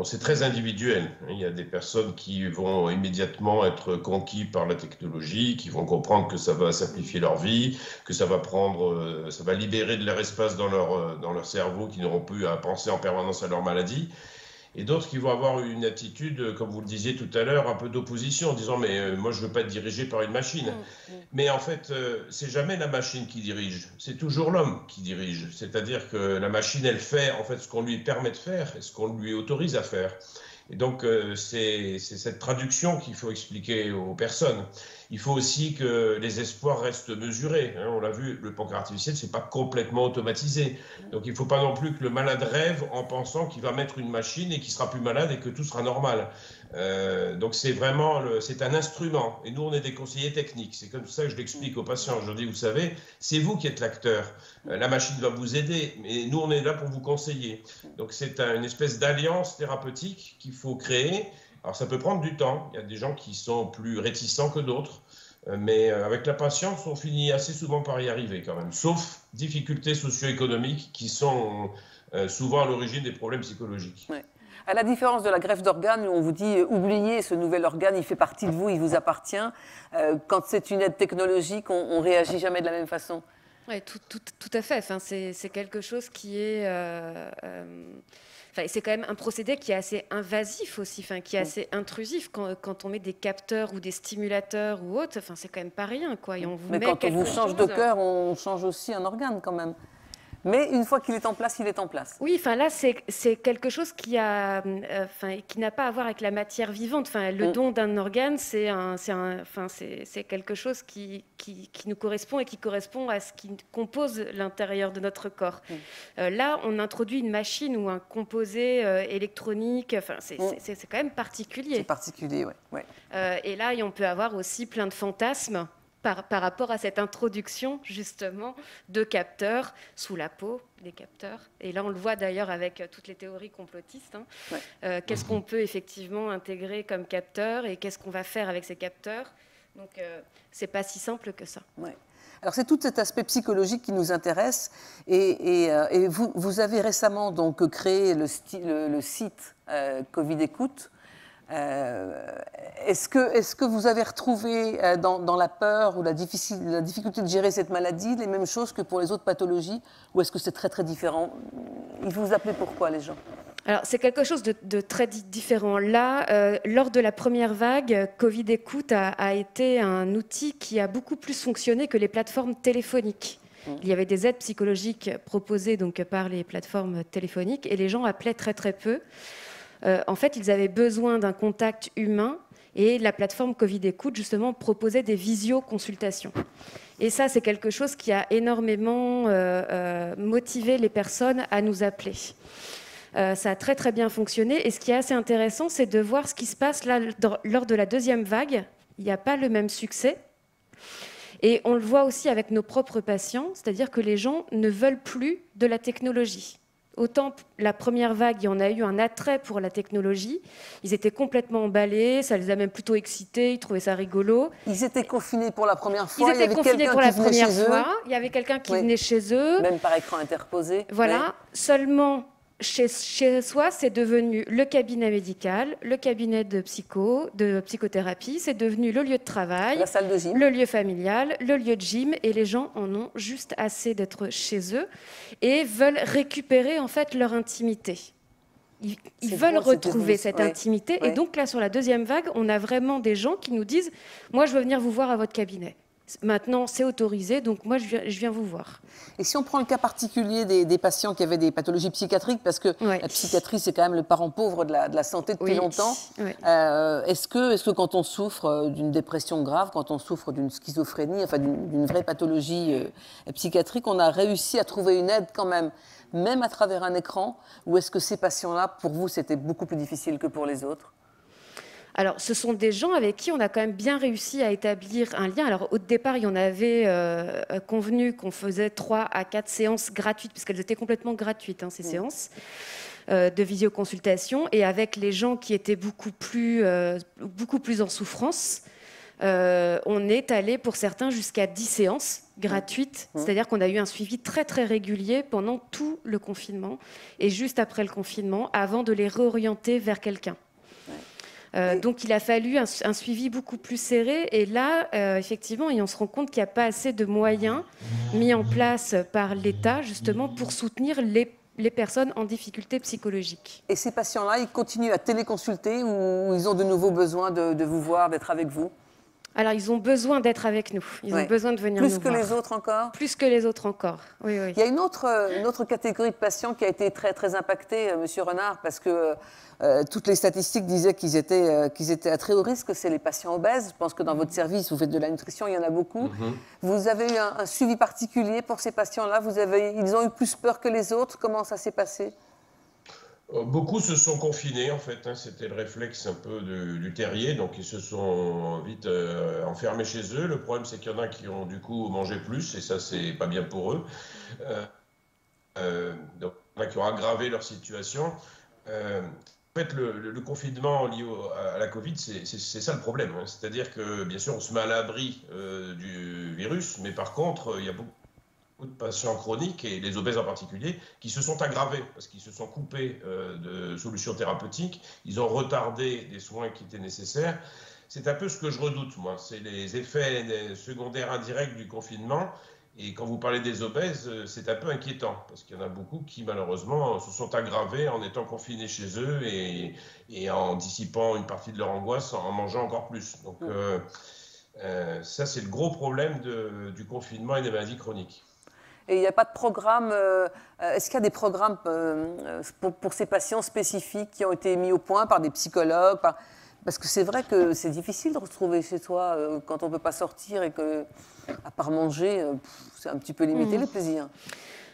c'est très individuel. Il y a des personnes qui vont immédiatement être conquis par la technologie, qui vont comprendre que ça va simplifier leur vie, que ça va libérer de leur espace dans leur cerveau, qui n'auront plus à penser en permanence à leur maladie. Et d'autres qui vont avoir une attitude, comme vous le disiez tout à l'heure, un peu d'opposition, en disant « mais moi je ne veux pas être dirigé par une machine ». Mais en fait, c'est jamais la machine qui dirige, c'est toujours l'homme qui dirige. C'est-à-dire que la machine, elle fait en fait ce qu'on lui permet de faire et ce qu'on lui autorise à faire. Et donc, c'est cette traduction qu'il faut expliquer aux personnes. Il faut aussi que les espoirs restent mesurés. On l'a vu, le pancréas artificiel, ce n'est pas complètement automatisé. Donc, il ne faut pas non plus que le malade rêve en pensant qu'il va mettre une machine et qu'il ne sera plus malade et que tout sera normal. Donc, c'est vraiment c'est un instrument. Et nous, on est des conseillers techniques. C'est comme ça que je l'explique aux patients. Je leur dis, vous savez, c'est vous qui êtes l'acteur. La machine va vous aider, mais nous, on est là pour vous conseiller. Donc, c'est une espèce d'alliance thérapeutique qu'il faut créer. Alors, ça peut prendre du temps. Il y a des gens qui sont plus réticents que d'autres. Mais avec la patience, on finit assez souvent par y arriver quand même. Sauf difficultés socio-économiques qui sont souvent à l'origine des problèmes psychologiques. Ouais. À la différence de la greffe d'organes, où on vous dit « oubliez ce nouvel organe, il fait partie de vous, il vous appartient », quand c'est une aide technologique, on ne réagit jamais de la même façon. Oui, tout à fait. Enfin, c'est quelque chose qui est... c'est quand même un procédé qui est assez invasif aussi, qui est assez intrusif quand on met des capteurs ou des stimulateurs ou autre. C'est quand même pas rien, quoi. Et on vous Mais met quand on vous change de cœur, on change aussi un organe quand même. Mais une fois qu'il est en place, il est en place. Oui, là, c'est quelque chose qui n'a pas à voir avec la matière vivante. Le don d'un organe, c'est quelque chose qui nous correspond et qui correspond à ce qui compose l'intérieur de notre corps. Là, on introduit une machine ou un composé électronique. C'est quand même particulier. C'est particulier, oui. Ouais. Et là, on peut avoir aussi plein de fantasmes par rapport à cette introduction, justement, de capteurs sous la peau, des capteurs. Et là, on le voit d'ailleurs avec toutes les théories complotistes. Qu'est-ce qu'on peut effectivement intégrer comme capteur et qu'est-ce qu'on va faire avec ces capteurs? Donc, c'est pas si simple que ça. Ouais. Alors, c'est tout cet aspect psychologique qui nous intéresse. Et vous avez récemment donc créé le site Covid Écoute. Est-ce que vous avez retrouvé dans la peur ou la difficulté de gérer cette maladie les mêmes choses que pour les autres pathologies, ou est-ce que c'est très très différent? Ils vous appelaient pourquoi, les gens? Alors, c'est quelque chose de très différent. Là, lors de la première vague, Covid Écoute a été un outil qui a beaucoup plus fonctionné que les plateformes téléphoniques. Il y avait des aides psychologiques proposées donc, par les plateformes téléphoniques et les gens appelaient très très peu. En fait, ils avaient besoin d'un contact humain et la plateforme Covid Écoute, justement, proposait des visioconsultations. Et ça, c'est quelque chose qui a énormément motivé les personnes à nous appeler. Ça a très, très bien fonctionné. Et ce qui est assez intéressant, c'est de voir ce qui se passe là, lors de la deuxième vague. Il n'y a pas le même succès. Et on le voit aussi avec nos propres patients, c'est-à-dire que les gens ne veulent plus de la technologie. Autant la première vague, il y en a eu un attrait pour la technologie. Ils étaient complètement emballés, ça les a même plutôt excités, ils trouvaient ça rigolo. Ils étaient confinés pour la première fois. Ils étaient confinés pour la première fois. Il y avait quelqu'un qui venait chez eux. Même par écran interposé. Voilà. Ouais. Seulement, chez soi, c'est devenu le cabinet médical, le cabinet de psychothérapie, c'est devenu le lieu de travail, la salle de gym, le lieu familial, le lieu de gym, et les gens en ont juste assez d'être chez eux et veulent récupérer en fait leur intimité. Ils veulent retrouver cette intimité. Ouais. Et donc là, sur la deuxième vague, on a vraiment des gens qui nous disent « Moi, je veux venir vous voir à votre cabinet. Maintenant, c'est autorisé, donc moi, je viens vous voir. » Et si on prend le cas particulier des patients qui avaient des pathologies psychiatriques, parce que la psychiatrie, c'est quand même le parent pauvre de la santé depuis longtemps, est-ce que quand on souffre d'une dépression grave, quand on souffre d'une schizophrénie, enfin d'une vraie pathologie psychiatrique, on a réussi à trouver une aide quand même à travers un écran, ou est-ce que ces patients-là, pour vous, c'était beaucoup plus difficile que pour les autres ? Alors, ce sont des gens avec qui on a quand même bien réussi à établir un lien. Alors, au départ, il y en avait convenu qu'on faisait 3 à 4 séances gratuites, puisqu'elles étaient complètement gratuites, ces séances de visioconsultation. Et avec les gens qui étaient beaucoup plus en souffrance, on est allé pour certains jusqu'à 10 séances gratuites. C'est-à-dire qu'on a eu un suivi très, très régulier pendant tout le confinement et juste après le confinement, avant de les réorienter vers quelqu'un. Donc, il a fallu un suivi beaucoup plus serré. Et là, effectivement, on se rend compte qu'il n'y a pas assez de moyens mis en place par l'État, justement, pour soutenir les personnes en difficulté psychologique. Et ces patients-là, ils continuent à téléconsulter ou ils ont de nouveau besoin de vous voir, d'être avec vous ? Alors, ils ont besoin d'être avec nous. Ils ont besoin de venir nous voir. Plus que les autres encore ? Plus que les autres encore, oui. Il y a une autre catégorie de patients qui a été très, très impactée, Monsieur Renard, parce que toutes les statistiques disaient qu'ils étaient à très haut risque, c'est les patients obèses. Je pense que dans votre service, vous faites de la nutrition, il y en a beaucoup. Vous avez eu un suivi particulier pour ces patients-là ? Ils ont eu plus peur que les autres ? Comment ça s'est passé ? Beaucoup se sont confinés, en fait. C'était le réflexe un peu du terrier. Donc, ils se sont vite enfermés chez eux. Le problème, c'est qu'il y en a qui ont, du coup, mangé plus. Et ça, c'est pas bien pour eux. Donc, il y en a qui ont aggravé leur situation. En fait, le confinement lié à la Covid, c'est ça le problème. C'est-à-dire que, bien sûr, on se met à l'abri du virus. Mais par contre, il y a beaucoup de patients chroniques, et les obèses en particulier, qui se sont aggravés parce qu'ils se sont coupés de solutions thérapeutiques, ils ont retardé des soins qui étaient nécessaires. C'est un peu ce que je redoute, moi, c'est les effets secondaires indirects du confinement. Et quand vous parlez des obèses, c'est un peu inquiétant, parce qu'il y en a beaucoup qui, malheureusement, se sont aggravés en étant confinés chez eux et en dissipant une partie de leur angoisse en mangeant encore plus. Donc ça, c'est le gros problème du confinement et des maladies chroniques. Et il n'y a pas de programme, est-ce qu'il y a des programmes pour ces patients spécifiques qui ont été mis au point par des psychologues Parce que c'est vrai que c'est difficile de retrouver chez soi quand on ne peut pas sortir et que, à part manger, c'est un petit peu limité le plaisir.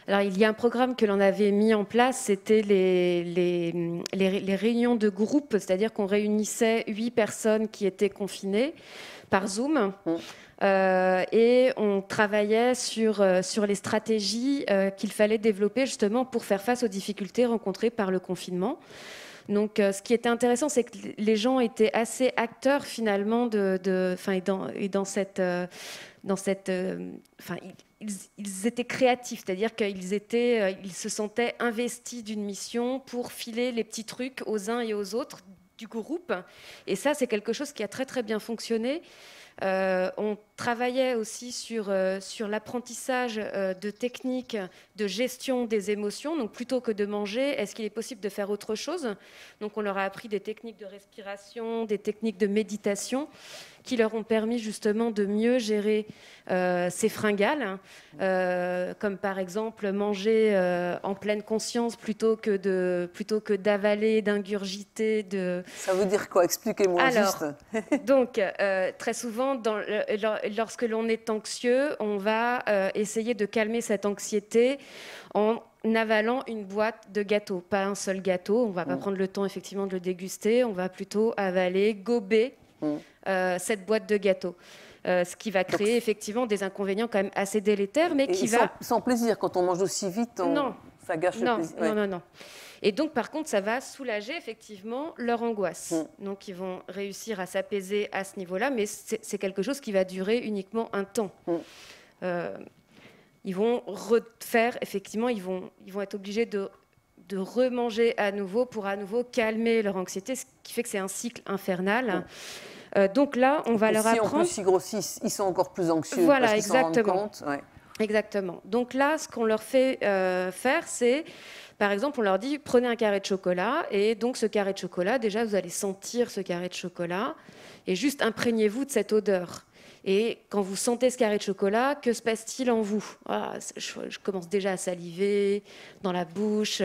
Alors, il y a un programme que l'on avait mis en place, c'était les réunions de groupe, c'est-à-dire qu'on réunissait 8 personnes qui étaient confinées par Zoom. Et on travaillait sur les stratégies qu'il fallait développer justement pour faire face aux difficultés rencontrées par le confinement. Donc, ce qui était intéressant, c'est que les gens étaient assez acteurs finalement ils étaient créatifs, c'est-à-dire qu'ils se sentaient investis d'une mission pour filer les petits trucs aux uns et aux autres du groupe. Et ça, c'est quelque chose qui a très très bien fonctionné. On travaillait aussi sur l'apprentissage de techniques de gestion des émotions. Donc, plutôt que de manger, est-ce qu'il est possible de faire autre chose ? Donc, on leur a appris des techniques de respiration, des techniques de méditation qui leur ont permis justement de mieux gérer ces fringales, comme par exemple manger en pleine conscience plutôt que d'avaler, d'ingurgiter. Ça veut dire quoi ? Expliquez-moi. Alors, juste. Donc, très souvent, lorsque l'on est anxieux, on va essayer de calmer cette anxiété en avalant une boîte de gâteaux. Pas un seul gâteau, on ne va pas prendre le temps effectivement de le déguster, on va plutôt avaler, gober cette boîte de gâteaux. Ce qui va créer effectivement des inconvénients quand même assez délétères, mais qui va... Sans plaisir, quand on mange aussi vite, Non. Ça gâche le plaisir. Non, non, non. Et donc, par contre, ça va soulager effectivement leur angoisse. Donc, ils vont réussir à s'apaiser à ce niveau-là, mais c'est quelque chose qui va durer uniquement un temps. Ils vont refaire, effectivement, ils vont être obligés de remanger à nouveau pour à nouveau calmer leur anxiété, ce qui fait que c'est un cycle infernal. Donc là, on va leur apprendre... En plus, ils grossissent, ils sont encore plus anxieux. Voilà, parce qu'ils s'en rendent exactement. compte. Ouais. Exactement. Donc là, ce qu'on leur fait faire, c'est... Par exemple, on leur dit, prenez un carré de chocolat, et donc ce carré de chocolat, déjà, vous allez sentir ce carré de chocolat, et juste imprégnez-vous de cette odeur. Et quand vous sentez ce carré de chocolat, que se passe-t-il en vous? Je commence déjà à saliver dans la bouche,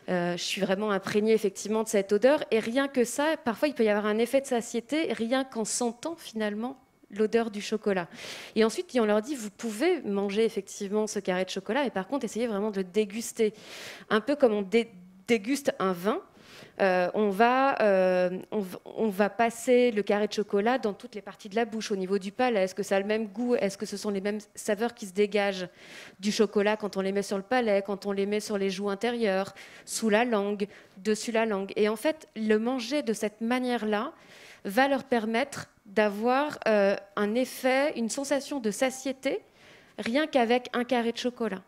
je suis vraiment imprégnée effectivement de cette odeur, et rien que ça, parfois il peut y avoir un effet de satiété, rien qu'en sentant finalement l'odeur du chocolat. Et ensuite, on leur dit, vous pouvez manger effectivement ce carré de chocolat, mais par contre, essayez vraiment de le déguster. Un peu comme on déguste un vin, on va passer le carré de chocolat dans toutes les parties de la bouche, au niveau du palais. Est-ce que ça a le même goût? Est-ce que ce sont les mêmes saveurs qui se dégagent du chocolat quand on les met sur le palais, quand on les met sur les joues intérieures, sous la langue, dessus la langue? Et en fait, le manger de cette manière-là va leur permettre d'avoir un effet, une sensation de satiété, rien qu'avec un carré de chocolat.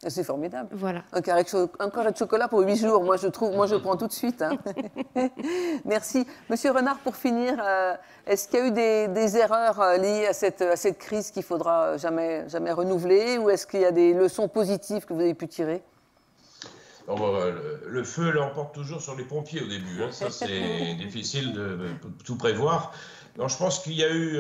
C'est formidable. Voilà. Un carré de chocolat pour 8 jours, moi je prends tout de suite. Hein. Merci. Monsieur Renard, pour finir, est-ce qu'il y a eu des erreurs liées à cette crise qu'il ne faudra jamais renouveler, ou est-ce qu'il y a des leçons positives que vous avez pu tirer? Le feu l'emporte toujours sur les pompiers au début. Hein. Ça, c'est difficile de tout prévoir. Non, je pense qu'il y a eu,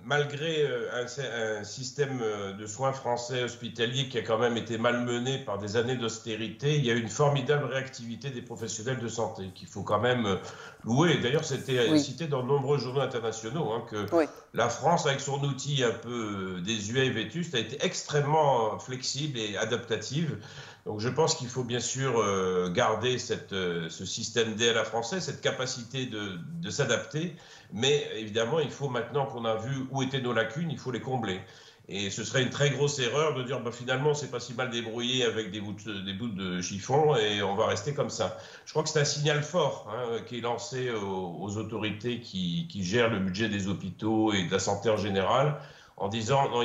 malgré un système de soins français hospitalier qui a quand même été malmené par des années d'austérité, il y a eu une formidable réactivité des professionnels de santé qu'il faut quand même louer. D'ailleurs, c'était cité dans de nombreux journaux internationaux que la France, avec son outil un peu désuet et vétuste, a été extrêmement flexible et adaptative. Donc je pense qu'il faut bien sûr garder ce système D à la française, cette capacité de s'adapter, mais évidemment il faut, maintenant qu'on a vu où étaient nos lacunes, il faut les combler. Et ce serait une très grosse erreur de dire finalement c'est pas si mal débrouillé avec des bouts de chiffon et on va rester comme ça. Je crois que c'est un signal fort qui est lancé aux autorités qui gèrent le budget des hôpitaux et de la santé en général, en disant non,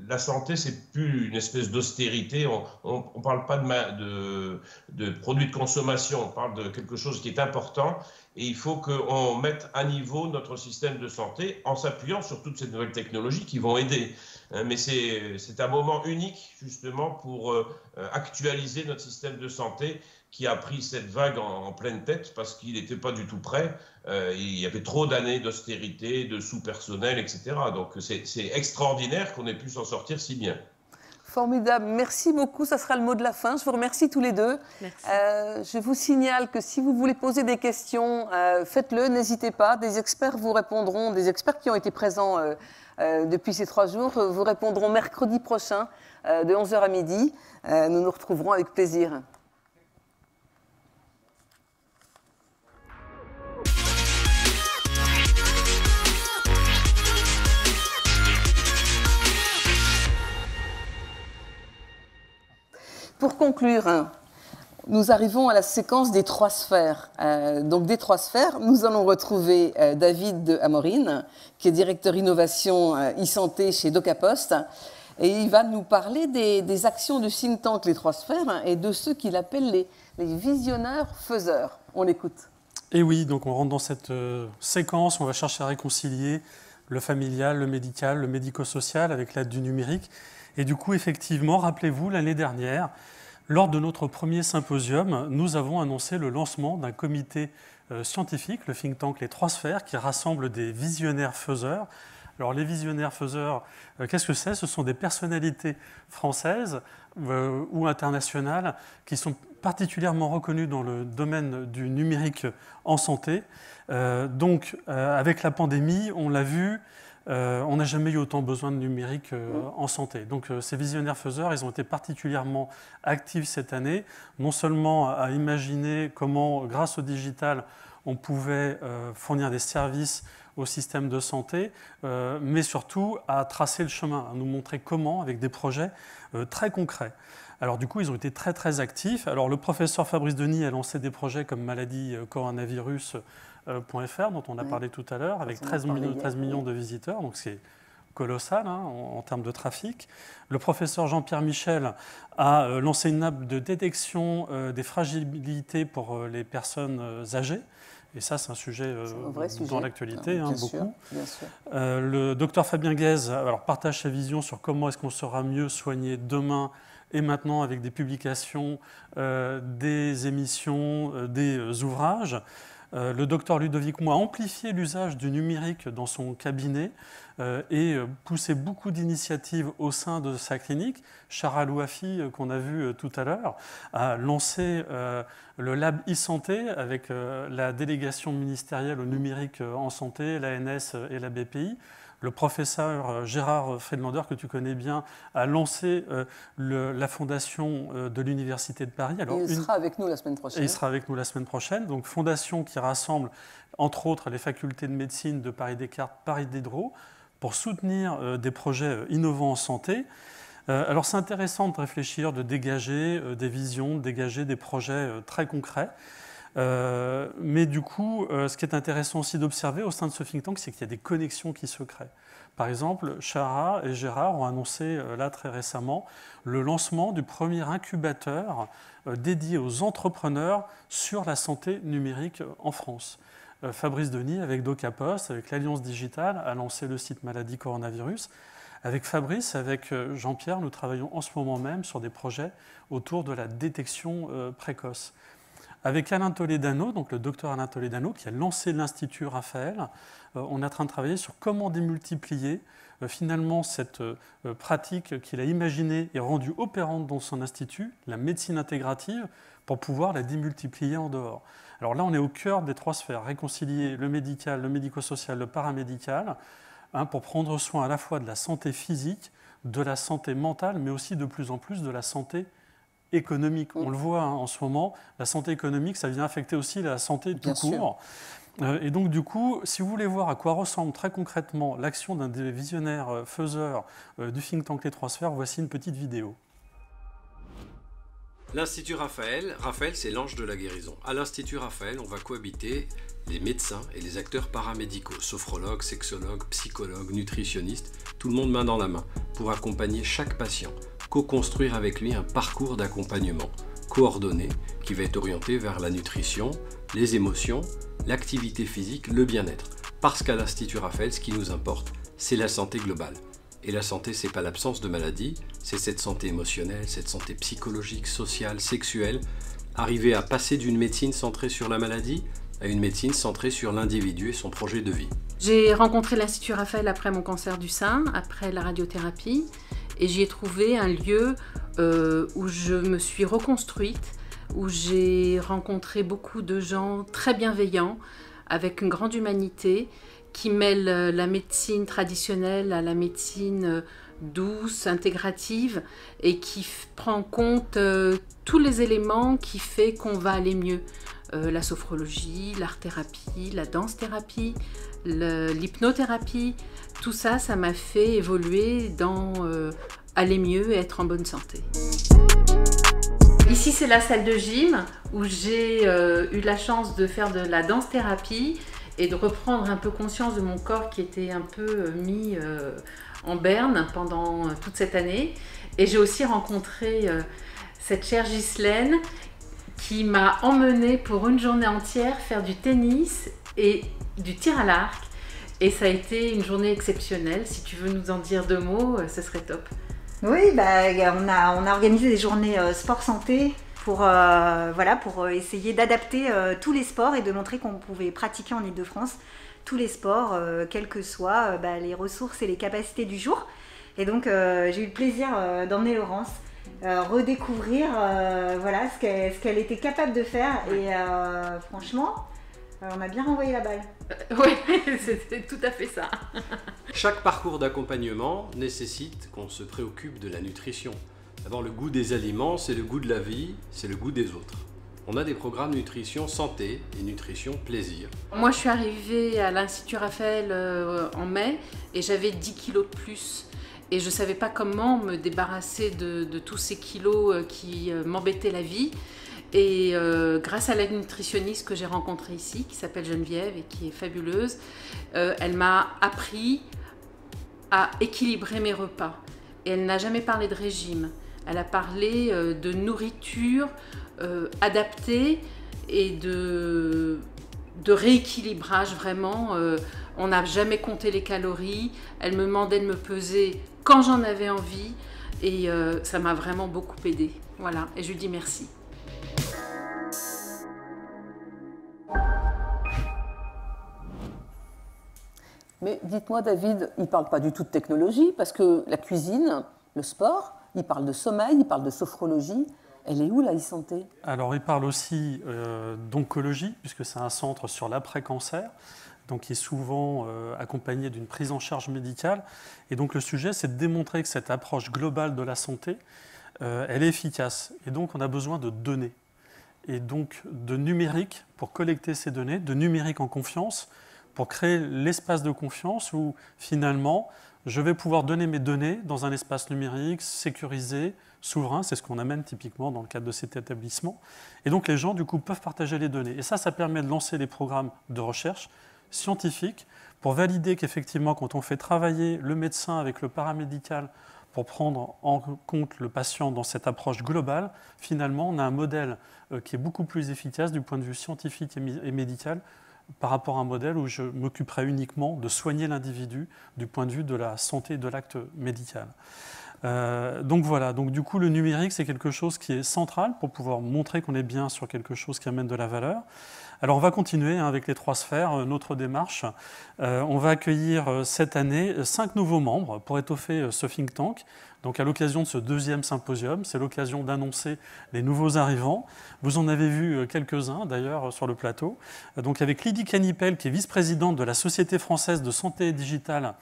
la santé, c'est plus une espèce d'austérité. On ne parle pas de produits de consommation, on parle de quelque chose qui est important. Et il faut qu'on mette à niveau notre système de santé en s'appuyant sur toutes ces nouvelles technologies qui vont aider. Mais c'est un moment unique, justement, pour actualiser notre système de santé qui a pris cette vague en pleine tête parce qu'il n'était pas du tout prêt. Il y avait trop d'années d'austérité, de sous-personnel, etc. Donc c'est extraordinaire qu'on ait pu s'en sortir si bien. Formidable, merci beaucoup, ça sera le mot de la fin. Je vous remercie tous les deux. Je vous signale que si vous voulez poser des questions, faites-le, n'hésitez pas. Des experts vous répondront, des experts qui ont été présents depuis ces 3 jours vous répondront mercredi prochain de 11h à midi. Nous nous retrouverons avec plaisir. Pour conclure, nous arrivons à la séquence des 3 sphères. Donc des 3 sphères, nous allons retrouver David de Amorine, qui est directeur innovation e-santé chez DocaPost. Et il va nous parler des actions du think tank Les 3 sphères et de ceux qu'il appelle les visionnaires-faiseurs. On l'écoute. Et oui, donc on rentre dans cette séquence, on va chercher à réconcilier le familial, le médical, le médico-social avec l'aide du numérique. Et du coup, effectivement, rappelez-vous, l'année dernière, lors de notre premier symposium, nous avons annoncé le lancement d'un comité scientifique, le think tank Les 3 sphères, qui rassemble des visionnaires-faiseurs. Alors les visionnaires-faiseurs, qu'est-ce que c'est? Ce sont des personnalités françaises ou internationales qui sont particulièrement reconnues dans le domaine du numérique en santé. Avec la pandémie, on l'a vu, on n'a jamais eu autant besoin de numérique en santé. Donc ces visionnaires-faiseurs, ils ont été particulièrement actifs cette année, non seulement à imaginer comment, grâce au digital, on pouvait fournir des services au système de santé, mais surtout à tracer le chemin, à nous montrer comment, avec des projets très concrets. Alors du coup, ils ont été très très actifs. Alors le professeur Fabrice Denis a lancé des projets comme maladie coronavirus.fr dont on a parlé tout à l'heure, avec 13 millions de visiteurs, donc c'est colossal en termes de trafic. Le professeur Jean-Pierre Michel a lancé une app de détection des fragilités pour les personnes âgées. Et ça, c'est un sujet dans l'actualité, beaucoup. Bien sûr. Le docteur Fabien Guèze partage sa vision sur comment est-ce qu'on sera mieux soigné demain et maintenant avec des publications, des émissions, des ouvrages. Le docteur Ludovic Moix a amplifié l'usage du numérique dans son cabinet et poussé beaucoup d'initiatives au sein de sa clinique. Chara Louafi, qu'on a vu tout à l'heure, a lancé le Lab e-santé avec la délégation ministérielle au numérique en santé, l'ANS et la BPI. Le professeur Gérard Friedlander, que tu connais bien, a lancé la fondation de l'Université de Paris. Alors, il sera avec nous la semaine prochaine. Et il sera avec nous la semaine prochaine. Donc, fondation qui rassemble, entre autres, les facultés de médecine de Paris-Descartes, Paris-Diderot, pour soutenir des projets innovants en santé. Alors, c'est intéressant de réfléchir, de dégager des visions, de dégager des projets très concrets. Mais du coup, ce qui est intéressant aussi d'observer au sein de ce think tank, c'est qu'il y a des connexions qui se créent. Par exemple, Chara et Gérard ont annoncé là très récemment le lancement du premier incubateur dédié aux entrepreneurs sur la santé numérique en France. Fabrice Denis, avec DocaPost, avec l'Alliance Digitale, a lancé le site Maladie Coronavirus. Avec Fabrice, avec Jean-Pierre, nous travaillons en ce moment même sur des projets autour de la détection précoce. Avec Alain Toledano, donc le docteur Alain Toledano, qui a lancé l'Institut Raphaël, on est en train de travailler sur comment démultiplier finalement cette pratique qu'il a imaginée et rendue opérante dans son institut, la médecine intégrative, pour pouvoir la démultiplier en dehors. Alors là, on est au cœur des trois sphères, réconcilier le médical, le médico-social, le paramédical, pour prendre soin à la fois de la santé physique, de la santé mentale, mais aussi de plus en plus de la santé économique. On le voit en ce moment, la santé économique, ça vient affecter aussi la santé tout court. Et donc, du coup, si vous voulez voir à quoi ressemble très concrètement l'action d'un des visionnaires faiseurs du think tank Les Trois Sphères, voici une petite vidéo. L'Institut Raphaël, c'est l'ange de la guérison. À l'Institut Raphaël, on va cohabiter les médecins et les acteurs paramédicaux, sophrologues, sexologues, psychologues, nutritionnistes, tout le monde main dans la main, pour accompagner chaque patient, co-construire avec lui un parcours d'accompagnement coordonné qui va être orienté vers la nutrition, les émotions, l'activité physique, le bien-être. Parce qu'à l'Institut Raphaël, ce qui nous importe, c'est la santé globale. Et la santé, c'est pas l'absence de maladie, c'est cette santé émotionnelle, cette santé psychologique, sociale, sexuelle, arriver à passer d'une médecine centrée sur la maladie à une médecine centrée sur l'individu et son projet de vie. J'ai rencontré l'Institut Raphaël après mon cancer du sein, après la radiothérapie, et j'y ai trouvé un lieu où je me suis reconstruite, où j'ai rencontré beaucoup de gens très bienveillants, avec une grande humanité, qui mêlent la médecine traditionnelle à la médecine douce, intégrative, et qui prend en compte tous les éléments qui font qu'on va aller mieux. La sophrologie, l'art-thérapie, la danse-thérapie, l'hypnothérapie, tout ça, ça m'a fait évoluer dans aller mieux et être en bonne santé. Ici, c'est la salle de gym où j'ai eu la chance de faire de la danse-thérapie et de reprendre un peu conscience de mon corps qui était un peu mis en berne pendant toute cette année. Et j'ai aussi rencontré cette chère Ghislaine qui m'a emmenée pour une journée entière faire du tennis et du tir à l'arc. Et ça a été une journée exceptionnelle. Si tu veux nous en dire deux mots, ce serait top. Oui, on a organisé des journées sport-santé pour essayer d'adapter tous les sports et de montrer qu'on pouvait pratiquer en Île-de-France tous les sports, quelles que soient les ressources et les capacités du jour. Et donc, j'ai eu le plaisir d'emmener Laurence redécouvrir ce qu'elle était capable de faire. Et franchement, on a bien renvoyé la balle. Oui, c'est tout à fait ça. Chaque parcours d'accompagnement nécessite qu'on se préoccupe de la nutrition. D'abord, le goût des aliments, c'est le goût de la vie, c'est le goût des autres. On a des programmes nutrition santé et nutrition plaisir. Moi, je suis arrivée à l'Institut Raphaël en mai et j'avais 10 kilos de plus. Et je ne savais pas comment me débarrasser de tous ces kilos qui m'embêtaient la vie. Et grâce à la nutritionniste que j'ai rencontrée ici, qui s'appelle Geneviève et qui est fabuleuse, elle m'a appris à équilibrer mes repas. Et elle n'a jamais parlé de régime. Elle a parlé de nourriture adaptée et de rééquilibrage vraiment. On n'a jamais compté les calories. Elle me demandait de me peser quand j'en avais envie. Et ça m'a vraiment beaucoup aidée. Voilà, et je lui dis merci. Mais dites-moi, David, il ne parle pas du tout de technologie, parce que la cuisine, le sport, il parle de sommeil, il parle de sophrologie. Elle est où, la e-santé? Alors, il parle aussi d'oncologie, puisque c'est un centre sur l'après-cancer, donc qui est souvent accompagné d'une prise en charge médicale. Et donc, le sujet, c'est de démontrer que cette approche globale de la santé, elle est efficace. Et donc, on a besoin de données. Et donc, de numérique pour collecter ces données, de numérique en confiance, pour créer l'espace de confiance où, finalement, je vais pouvoir donner mes données dans un espace numérique sécurisé, souverain. C'est ce qu'on amène typiquement dans le cadre de cet établissement. Et donc, les gens, du coup, peuvent partager les données. Et ça permet de lancer des programmes de recherche scientifiques pour valider qu'effectivement, quand on fait travailler le médecin avec le paramédical pour prendre en compte le patient dans cette approche globale, finalement, on a un modèle qui est beaucoup plus efficace du point de vue scientifique et médical par rapport à un modèle où je m'occuperai uniquement de soigner l'individu du point de vue de la santé et de l'acte médical. Donc voilà, donc du coup le numérique c'est quelque chose qui est central pour pouvoir montrer qu'on est bien sur quelque chose qui amène de la valeur. Alors on va continuer avec les 3 sphères, notre démarche. On va accueillir cette année 5 nouveaux membres pour étoffer ce think tank. Donc à l'occasion de ce 2e symposium, c'est l'occasion d'annoncer les nouveaux arrivants. Vous en avez vu quelques-uns d'ailleurs sur le plateau. Donc avec Lydie Canipel qui est vice-présidente de la Société française de santé digitale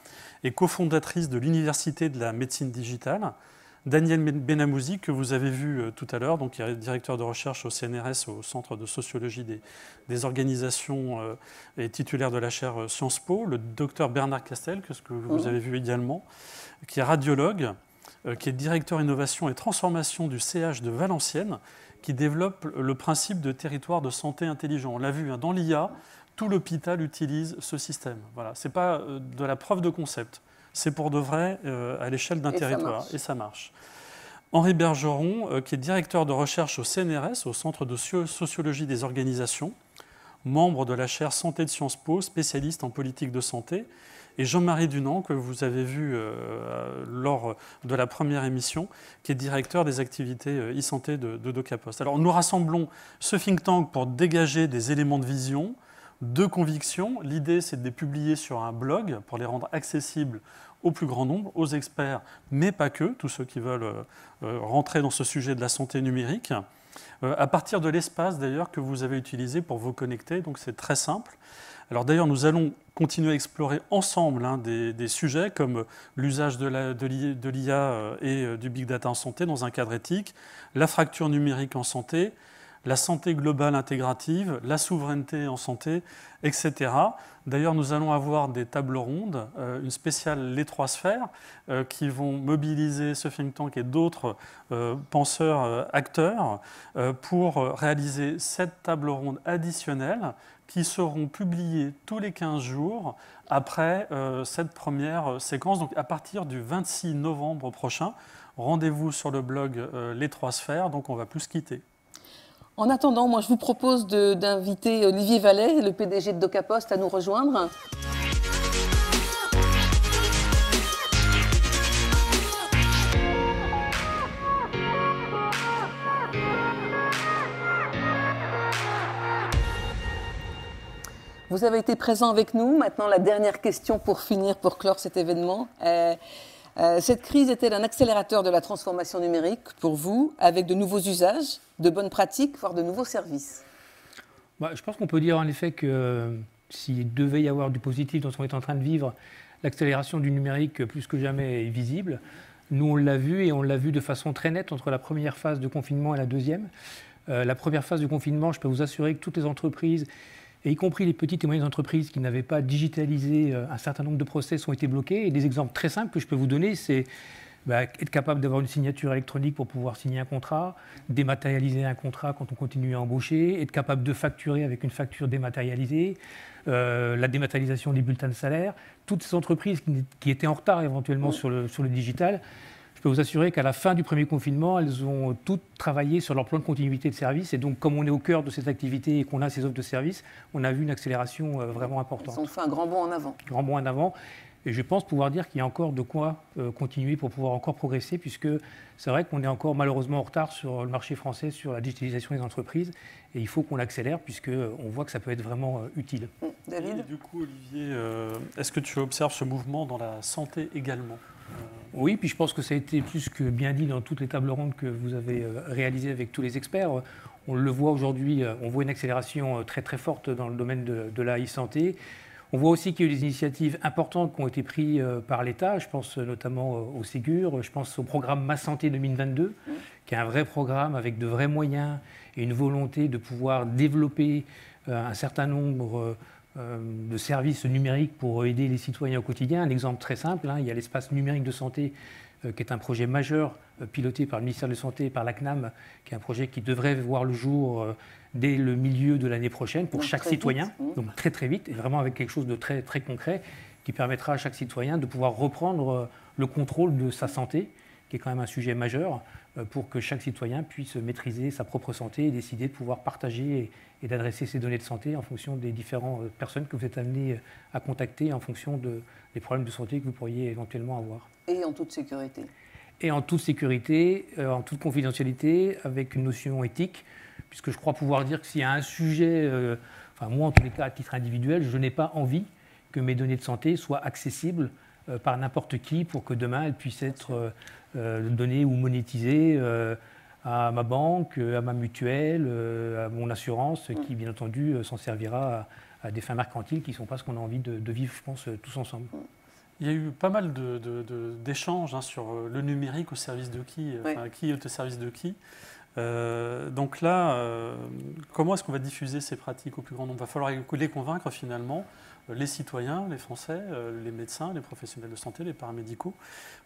et cofondatrice de l'Université de la médecine digitale. Daniel Benamouzi, que vous avez vu tout à l'heure, donc qui est directeur de recherche au CNRS, au Centre de sociologie des organisations et titulaire de la chaire Sciences Po. Le docteur Bernard Castel, que vous avez vu également, qui est radiologue, qui est directeur innovation et transformation du CH de Valenciennes, qui développe le principe de territoire de santé intelligent. On l'a vu dans l'IA, tout l'hôpital utilise ce système. Voilà, ce n'est pas de la preuve de concept. C'est pour de vrai à l'échelle d'un territoire, et ça marche. Henri Bergeron, qui est directeur de recherche au CNRS, au Centre de sociologie des organisations, membre de la chaire Santé de Sciences Po, spécialiste en politique de santé, et Jean-Marie Dunant, que vous avez vu lors de la première émission, qui est directeur des activités e-santé de DocaPost. Alors nous rassemblons ce think tank pour dégager des éléments de vision, de conviction. L'idée, c'est de les publier sur un blog pour les rendre accessibles au plus grand nombre, aux experts, mais pas que, tous ceux qui veulent rentrer dans ce sujet de la santé numérique, à partir de l'espace d'ailleurs que vous avez utilisé pour vous connecter, donc c'est très simple. Alors d'ailleurs, nous allons continuer à explorer ensemble des sujets comme l'usage de l'IA et du big data en santé dans un cadre éthique, la fracture numérique en santé, la santé globale intégrative, la souveraineté en santé, etc. D'ailleurs, nous allons avoir des tables rondes, une spéciale Les 3 sphères, qui vont mobiliser ce think tank et d'autres penseurs, acteurs, pour réaliser 7 tables rondes additionnelles qui seront publiées tous les 15 jours après cette première séquence. Donc à partir du 26 novembre prochain, rendez-vous sur le blog Les 3 sphères, donc on ne va plus se quitter. En attendant, moi je vous propose d'inviter Olivier Vallet, le PDG de DocaPost, à nous rejoindre. Vous avez été présent avec nous. Maintenant, la dernière question pour finir, pour clore cet événement. Cette crise est-elle un accélérateur de la transformation numérique pour vous, avec de nouveaux usages, de bonnes pratiques, voire de nouveaux services? Je pense qu'on peut dire en effet que s'il devait y avoir du positif dans ce qu'on est en train de vivre, l'accélération du numérique plus que jamais est visible. Nous, on l'a vu et on l'a vu de façon très nette entre la première phase de confinement et la deuxième. La première phase du confinement, je peux vous assurer que toutes les entreprises et y compris les petites et moyennes entreprises qui n'avaient pas digitalisé un certain nombre de process ont été bloqués. Et des exemples très simples que je peux vous donner, c'est être capable d'avoir une signature électronique pour pouvoir signer un contrat, dématérialiser un contrat quand on continue à embaucher, être capable de facturer avec une facture dématérialisée, la dématérialisation des bulletins de salaire. Toutes ces entreprises qui étaient en retard éventuellement sur le digital, je peux vous assurer qu'à la fin du premier confinement, elles ont toutes travaillé sur leur plan de continuité de service. Et donc, comme on est au cœur de cette activité et qu'on a ces offres de service, on a vu une accélération vraiment importante. Ils ont fait un grand bond en avant. Grand bond en avant. Et je pense pouvoir dire qu'il y a encore de quoi continuer pour pouvoir encore progresser, puisque c'est vrai qu'on est encore malheureusement en retard sur le marché français, sur la digitalisation des entreprises. Et il faut qu'on l'accélère, puisqu'on voit que ça peut être vraiment utile. David ? Et du coup, Olivier, est-ce que tu observes ce mouvement dans la santé également ? Oui, puis je pense que ça a été plus que bien dit dans toutes les tables rondes que vous avez réalisées avec tous les experts. On le voit aujourd'hui, on voit une accélération très très forte dans le domaine de la e-santé. On voit aussi qu'il y a eu des initiatives importantes qui ont été prises par l'État. Je pense notamment au Ségur, je pense au programme Ma Santé 2022, qui est un vrai programme avec de vrais moyens et une volonté de pouvoir développer un certain nombre de services numériques pour aider les citoyens au quotidien. Un exemple très simple, il y a l'espace numérique de santé, qui est un projet majeur piloté par le ministère de la Santé et par la CNAM, qui est un projet qui devrait voir le jour dès le milieu de l'année prochaine pour chaque citoyen, donc très très vite, et vraiment avec quelque chose de très très concret qui permettra à chaque citoyen de pouvoir reprendre le contrôle de sa santé, qui est quand même un sujet majeur, pour que chaque citoyen puisse maîtriser sa propre santé et décider de pouvoir partager et d'adresser ses données de santé en fonction des différentes personnes que vous êtes amenés à contacter, en fonction des problèmes de santé que vous pourriez éventuellement avoir. Et en toute sécurité. Et en toute sécurité, en toute confidentialité, avec une notion éthique, puisque je crois pouvoir dire que s'il y a un sujet, moi en tous les cas à titre individuel, je n'ai pas envie que mes données de santé soient accessibles par n'importe qui pour que demain elles puissent être données ou monétisées à ma banque, à ma mutuelle, à mon assurance, qui bien entendu s'en servira à des fins mercantiles qui ne sont pas ce qu'on a envie de vivre, je pense, tous ensemble. Il y a eu pas mal d'échanges sur le numérique au service de qui, qui est au service de qui. Donc là, comment est-ce qu'on va diffuser ces pratiques au plus grand nombre ? Il va falloir les convaincre finalement, les citoyens, les Français, les médecins, les professionnels de santé, les paramédicaux,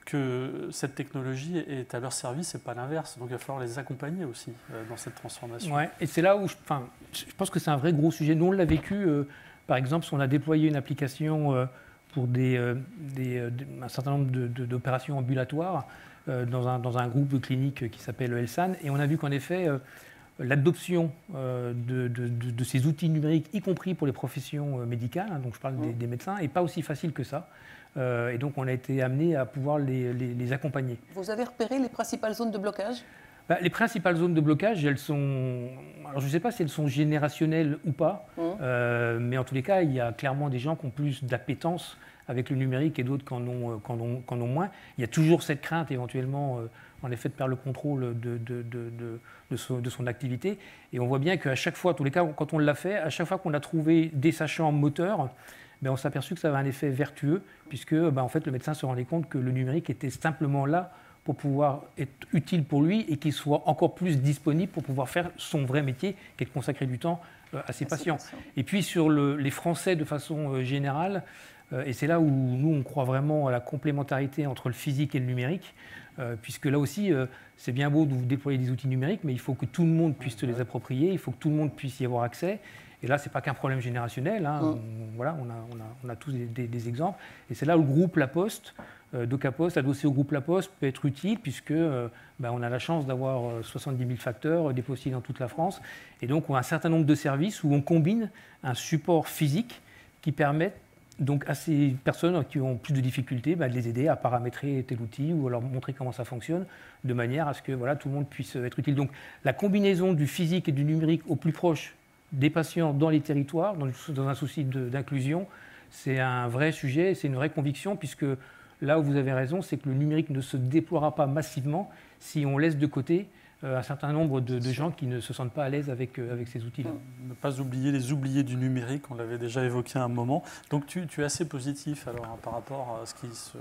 que cette technologie est à leur service et pas l'inverse. Donc il va falloir les accompagner aussi dans cette transformation. Ouais, et c'est là où je pense que c'est un vrai gros sujet. Nous, on l'a vécu, par exemple, si on a déployé une application pour un certain nombre d'opérations ambulatoires dans un groupe clinique qui s'appelle le Elsan. Et on a vu qu'en effet, l'adoption de ces outils numériques, y compris pour les professions médicales, donc je parle des médecins, n'est pas aussi facile que ça. Et donc on a été amené à pouvoir les accompagner. Vous avez repéré les principales zones de blocage ? Les principales zones de blocage, elles sont... Alors je ne sais pas si elles sont générationnelles ou pas, mais en tous les cas, il y a clairement des gens qui ont plus d'appétence avec le numérique et d'autres qui en ont moins. Il y a toujours cette crainte éventuellement, en effet, de perdre le contrôle de son activité. Et on voit bien qu'à chaque fois, en tous les cas, quand on l'a fait, à chaque fois qu'on a trouvé des sachants moteurs, on s'est aperçu que ça avait un effet vertueux, puisque en fait, le médecin se rendait compte que le numérique était simplement là pour pouvoir être utile pour lui et qu'il soit encore plus disponible pour pouvoir faire son vrai métier, qui est de consacrer du temps à ses patients. Et puis sur les Français de façon générale, et c'est là où nous on croit vraiment à la complémentarité entre le physique et le numérique, puisque là aussi c'est bien beau de vous déployer des outils numériques, mais il faut que tout le monde puisse se les approprier, il faut que tout le monde puisse y avoir accès. Et là, ce n'est pas qu'un problème générationnel, on a tous des exemples. Et c'est là où le groupe La Poste, DocaPost, adossé au groupe La Poste, peut être utile, puisque on a la chance d'avoir 70 000 facteurs déposés dans toute la France. Et donc, on a un certain nombre de services où on combine un support physique qui permet donc à ces personnes qui ont plus de difficultés de les aider à paramétrer tel outil ou à leur montrer comment ça fonctionne, de manière à ce que tout le monde puisse être utile. Donc, la combinaison du physique et du numérique au plus proche des patients dans les territoires, dans un souci d'inclusion, c'est un vrai sujet, c'est une vraie conviction, puisque là où vous avez raison, c'est que le numérique ne se déploiera pas massivement si on laisse de côté un certain nombre de gens qui ne se sentent pas à l'aise avec ces outils-là. Ne pas oublier les oubliés du numérique, on l'avait déjà évoqué à un moment. Donc tu es assez positif alors par rapport à ce qui se...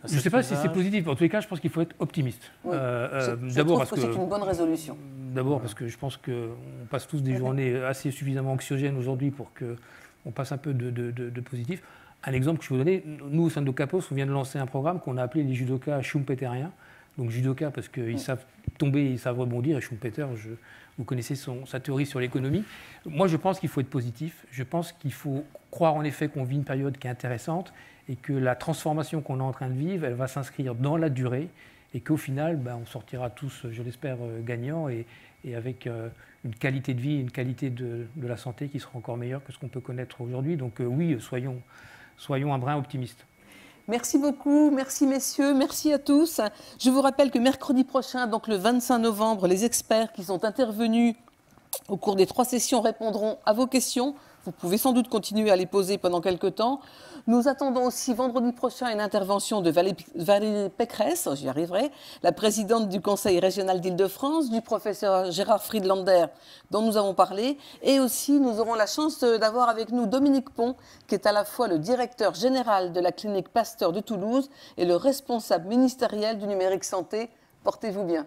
Je ne sais pas si c'est positif. En tous les cas, je pense qu'il faut être optimiste. Oui. D'abord parce que c'est une bonne résolution. D'abord parce que je pense qu'on passe tous des journées assez suffisamment anxiogènes aujourd'hui pour qu'on passe un peu de positif. Un exemple que je vais vous donner, nous au sein de Capos, on vient de lancer un programme qu'on a appelé les judokas schumpeteriens. Donc judoka parce qu'ils savent tomber, ils savent rebondir, et Schumpeter, vous connaissez sa théorie sur l'économie. Moi je pense qu'il faut être positif, je pense qu'il faut croire en effet qu'on vit une période qui est intéressante et que la transformation qu'on est en train de vivre, elle va s'inscrire dans la durée et qu'au final, on sortira tous, je l'espère, gagnants et avec une qualité de vie, une qualité de la santé qui sera encore meilleure que ce qu'on peut connaître aujourd'hui. Donc oui, soyons un brin optimistes. Merci beaucoup, merci messieurs, merci à tous. Je vous rappelle que mercredi prochain, donc le 25 novembre, les experts qui sont intervenus au cours des 3 sessions répondront à vos questions. Vous pouvez sans doute continuer à les poser pendant quelques temps. Nous attendons aussi vendredi prochain une intervention de Valérie Pécresse, j'y arriverai, la présidente du Conseil régional d'Île-de-France, du professeur Gérard Friedlander, dont nous avons parlé. Et aussi, nous aurons la chance d'avoir avec nous Dominique Pont, qui est à la fois le directeur général de la clinique Pasteur de Toulouse et le responsable ministériel du numérique santé. Portez-vous bien.